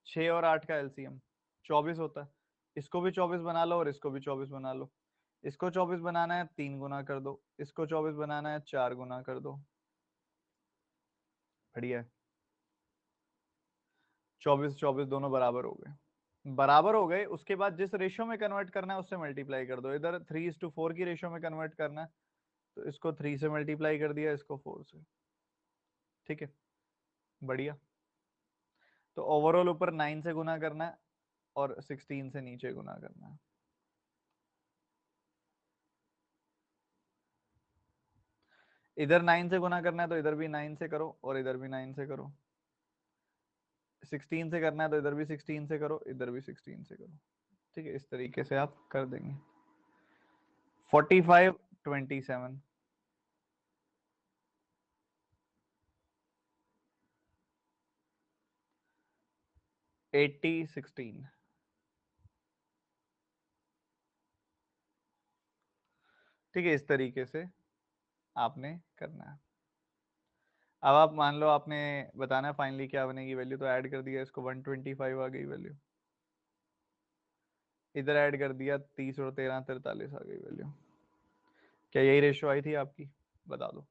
A: 6 और 8 का एलसीएम 24 होता है। इसको भी 24 बना लो और इसको भी 24 बना लो। इसको 24 बनाना है 3 गुना कर दो, इसको 24 बनाना है 4 गुना कर दो। बढ़िया है। 24 24 दोनों बराबर हो गए। बराबर हो गए, उसके बाद जिस रेशियो में कन्वर्ट करना है उससे मल्टीप्लाई कर दो। इधर 3:4 की रेशियो में कन्वर्ट करना है, तो इसको 3 से मल्टीप्लाई कर दिया, इसको 4 से। ठीक है, बढ़िया। तो ओवरऑल ऊपर 9 से गुना करना है और 16 से नीचे गुना करना है। इधर 9 से गुना करना है तो इधर भी 9 से करो और इधर भी 9 से करो। 16 से करना है तो इधर भी 16 से करो, इधर भी 16 से करो। ठीक है, इस तरीके से आप कर देंगे। 45 27 80 16। ठीक है, इस तरीके से आपने करना है। अब आप मान लो आपने बताना है फाइनली क्या बनेगी वैल्यू, तो ऐड कर दिया इसको, 125 आ गई वैल्यू। इधर ऐड कर दिया, 30 और 13 43 आ गई वैल्यू। क्या यही रेशियो आई थी आपकी, बता दो।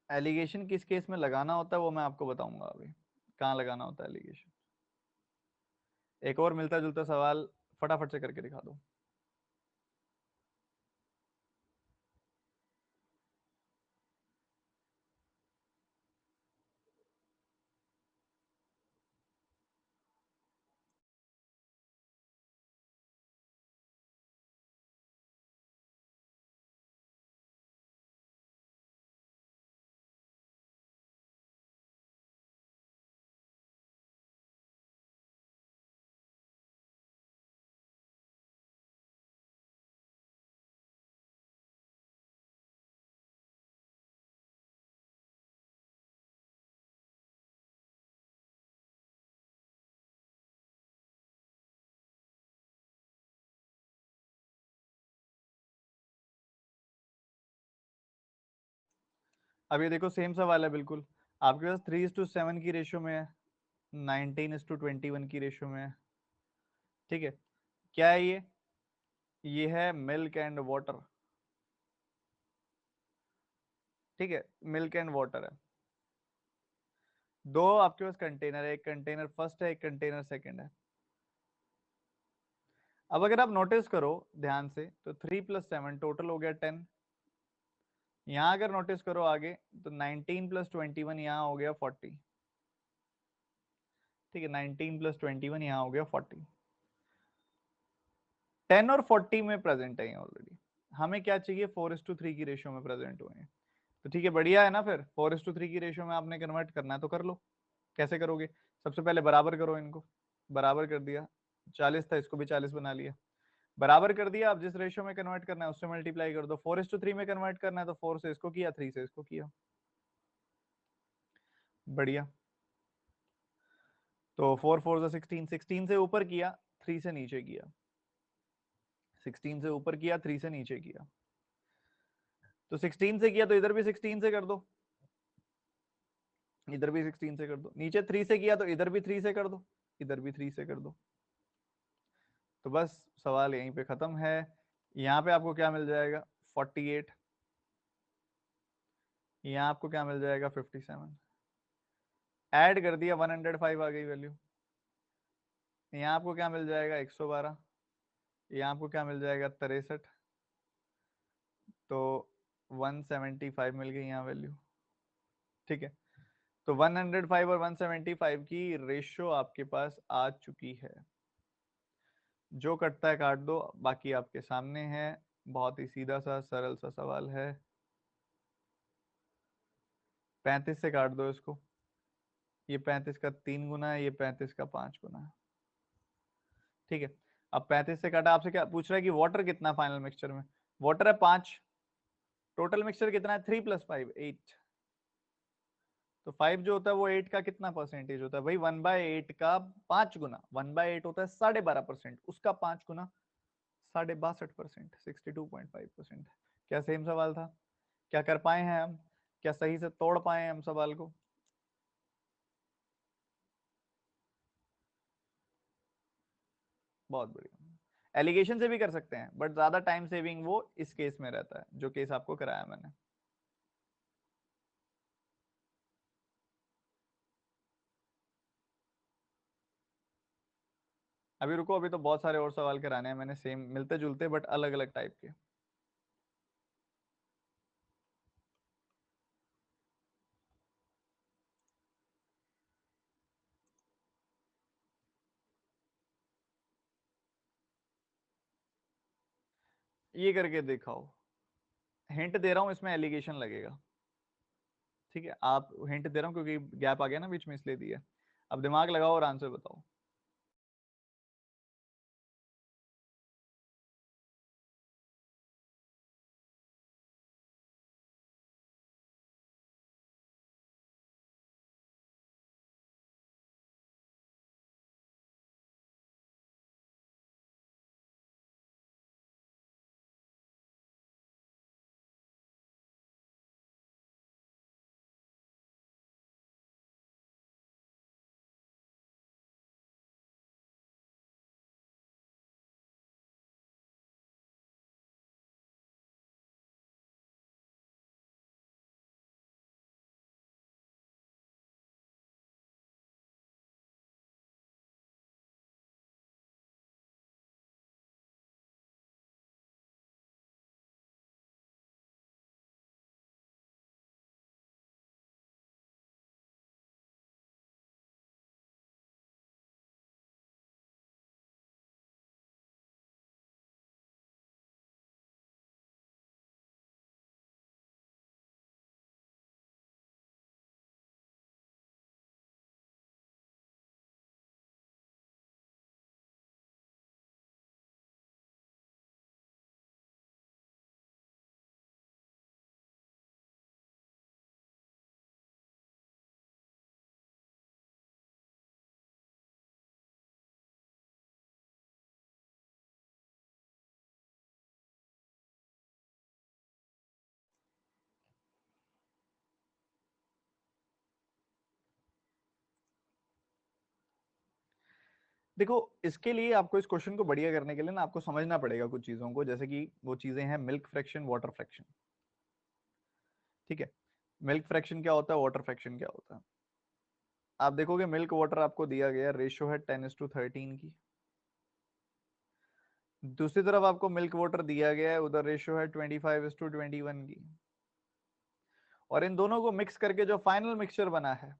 A: एलिगेशन किस केस में लगाना होता है वो मैं आपको बताऊंगा अभी, कहाँ लगाना होता है एलिगेशन। एक और मिलता जुलता सवाल फटाफट से करके दिखा दो। अब ये देखो सेम सवाल है बिल्कुल। आपके पास 3:7 की रेशियो में है, 19:21 की रेशियो में है। ठीक है, क्या है ये है मिल्क एंड वाटर। ठीक है, मिल्क एंड वाटर है। दो आपके पास कंटेनर है, एक कंटेनर फर्स्ट है, एक कंटेनर सेकंड है। अब अगर आप नोटिस करो ध्यान से, तो 3 + 7 टोटल हो गया 10। यहाँ अगर नोटिस करो आगे तो 19 प्लस 21 यहाँ हो गया 40। ठीक है, 19 प्लस 21 यहाँ हो गया 40। 10 और 40 में प्रेजेंट है ऑलरेडी। हमें क्या चाहिए, 4:3 की रेशियो में प्रेजेंट हुए हैं। तो ठीक है, बढ़िया है ना। फिर 4:3 की रेशियो में आपने कन्वर्ट करना है तो कर लो। कैसे करोगे, सबसे पहले बराबर करो इनको। बराबर कर दिया, 40 था इसको भी 40 बना लिया। बराबर कर दिया, अब जिस रेशियो में कन्वर्ट करना है उससे मल्टीप्लाई कर दो। 4:3 में कन्वर्ट करना है तो 4 से इसको किया, 3 से इसको किया। बढ़िया। तो 4 4 से 16, 16 से ऊपर किया, 3 से नीचे किया। 16 से ऊपर किया, 3 से नीचे किया। तो 16 से किया तो इधर भी 16 से कर दो, इधर भी 16 से कर दो। नीचे 3 से किया तो इधर भी 3 से कर दो, इधर भी 3 से कर दो। तो बस सवाल यहीं पे खत्म है। यहाँ पे आपको क्या मिल जाएगा, 48। यहाँ आपको क्या मिल जाएगा, 57। ऐड कर दिया, 105 आ गई वैल्यू। यहाँ आपको क्या मिल जाएगा, 112। यहाँ आपको क्या मिल जाएगा, 63। तो 175 मिल गई यहाँ वैल्यू। ठीक है, तो 105 और 175 की रेशियो आपके पास आ चुकी है। जो कटता है काट दो, बाकी आपके सामने है। बहुत ही सीधा सा सरल सा सवाल है। 35 से काट दो इसको। ये 35 का 3 गुना है, ये 35 का 5 गुना है। ठीक है, अब 35 से काटा, आपसे क्या पूछ रहा है कि वाटर कितना फाइनल मिक्सचर में। वाटर है 5। टोटल मिक्सचर कितना है, 3 + 5 8। तो 5 जो होता है वो 8 का कितना परसेंटेज होता है भाई, 1/8 का 5 गुना। 1/8 होता है 12.5%, उसका 5 गुना 62.5%, 62.5%। क्या सेम सवाल था, क्या कर पाए हैं हम, क्या सही से तोड़ पाए हैं हम सवाल को। बहुत बढ़िया। एलिगेशन से भी कर सकते हैं बट ज्यादा टाइम सेविंग वो इस केस में रहता है, जो केस आपको कराया मैंने। अभी रुको, अभी तो बहुत सारे और सवाल कराने हैं मैंने, सेम मिलते जुलते बट अलग अलग टाइप के। ये करके दिखाओ। हिंट दे रहा हूं, इसमें एलिगेशन लगेगा। ठीक है, आप हिंट दे रहा हूँ क्योंकि गैप आ गया ना बीच में, इसलिए दिया। अब दिमाग लगाओ और आंसर बताओ। देखो, इसके लिए आपको इस क्वेश्चन को बढ़िया करने के लिए ना आपको समझना पड़ेगा कुछ चीजों को, जैसे कि वो चीजें हैं मिल्क फ्रैक्शन, वाटर फ्रैक्शन। ठीक है, मिल्क फ्रैक्शन क्या होता है, वाटर फ्रैक्शन क्या होता है। आप देखोगे मिल्क वाटर आपको दिया गया, रेशियो है 10:13 की। दूसरी तरफ आपको मिल्क वाटर दिया गया है, उधर रेशियो है 25:21 की। और इन दोनों को मिक्स करके जो फाइनल मिक्सचर बना है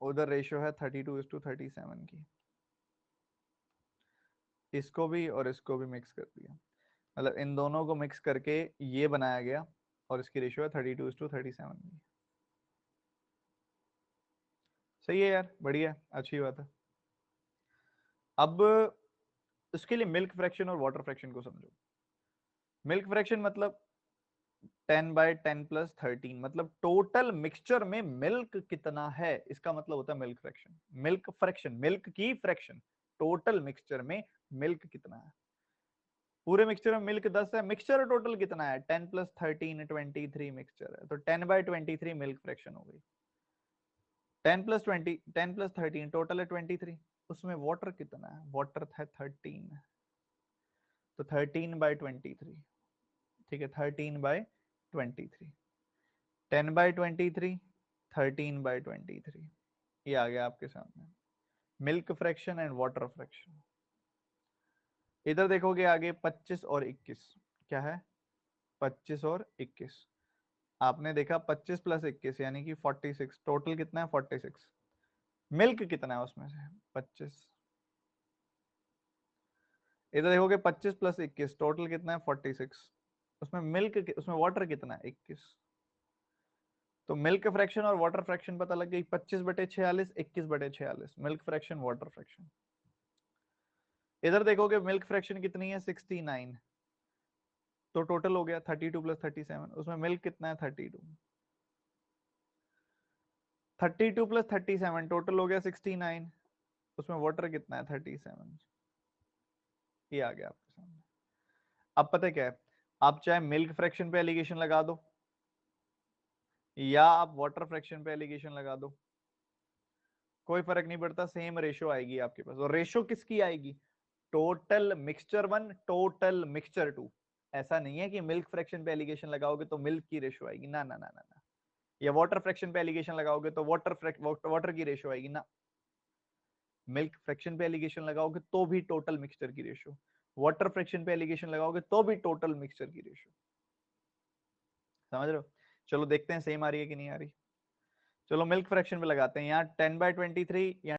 A: उधर रेशियो है 32:37 की। इसको भी और इसको भी मिक्स कर दिया, मतलब इन दोनों को मिक्स करके ये बनाया गया और इसकी रेशियो है 32:37 की। सही है यार, बढ़िया, अच्छी बात है। अब इसके लिए मिल्क फ्रैक्शन और वाटर फ्रैक्शन को समझो। मिल्क फ्रैक्शन मतलब 10/10 + 13, मतलब टोटल मिक्सचर में मिल्क कितना है, इसका मतलब होता है milk fraction. Milk fraction, milk की फ्रैक्शन, टोटल मिक्सचर में मिल्क कितना है। पूरे मिक्सचर में मिल्क 10 है, मिक्सचर टोटल कितना है 10 + 13 23 मिक्सचर है, तो 10/23 मिल्क फ्रैक्शन हो गई। 10 + 13 टोटल है 23, उसमें वाटर कितना है, वाटर है 13, तो 13/23, ठीक है 13/23, 10/23, 13/23, ये आ गया आपके सामने milk fraction and water fraction. इधर देखोगे आगे 25 और 21, क्या है 25 और 21, आपने देखा 25 + 21 यानी कि 46, टोटल कितना है 46, मिल्क कितना है उसमें से 25। इधर देखोगे 25 + 21 टोटल कितना है 46, उसमें मिल्क, उसमें वाटर कितना है 21। तो मिल्क फ्रैक्शन और वाटर फ्रैक्शन पता लग गई, 25/46, 21/46, मिल्क फ्रैक्शन वाटर फ्रैक्शन। इधर देखोगे मिल्क फ्रैक्शन कितनी है 69, तो टोटल हो गया 32 + 37, उसमें मिल्क कितना है 32, 32 + 37 टोटल हो गया 69, उसमें वाटर कितना है 37, ये आ गया आपके सामने। अब पता है क्या है, आप चाहे मिल्क फ्रैक्शन पे एलिगेशन लगा दो या आप वाटर फ्रैक्शन पे एलिगेशन लगा दो, कोई फर्क नहीं पड़ता, सेम रेशियो आएगी आपके पास। और रेशियो किसकी आएगी, टोटल मिक्सचर 1 टोटल मिक्सचर 2। ऐसा नहीं है कि मिल्क फ्रैक्शन पे एलिगेशन लगाओगे तो मिल्क की रेशियो आएगी, ना ना ना ना ना, या वाटर फ्रैक्शन पे एलिगेशन लगाओगे तो वाटर की रेशियो आएगी ना। मिल्क फ्रैक्शन पे एलिगेशन लगाओगे तो भी टोटल मिक्सचर की रेशियो, वाटर फ्रैक्शन पे एलिगेशन लगाओगे तो भी टोटल मिक्सचर की रेशियो। समझ रहे हो। चलो देखते हैं सेम आ रही है कि नहीं आ रही। चलो मिल्क फ्रैक्शन पे लगाते हैं, यहाँ 10/23 या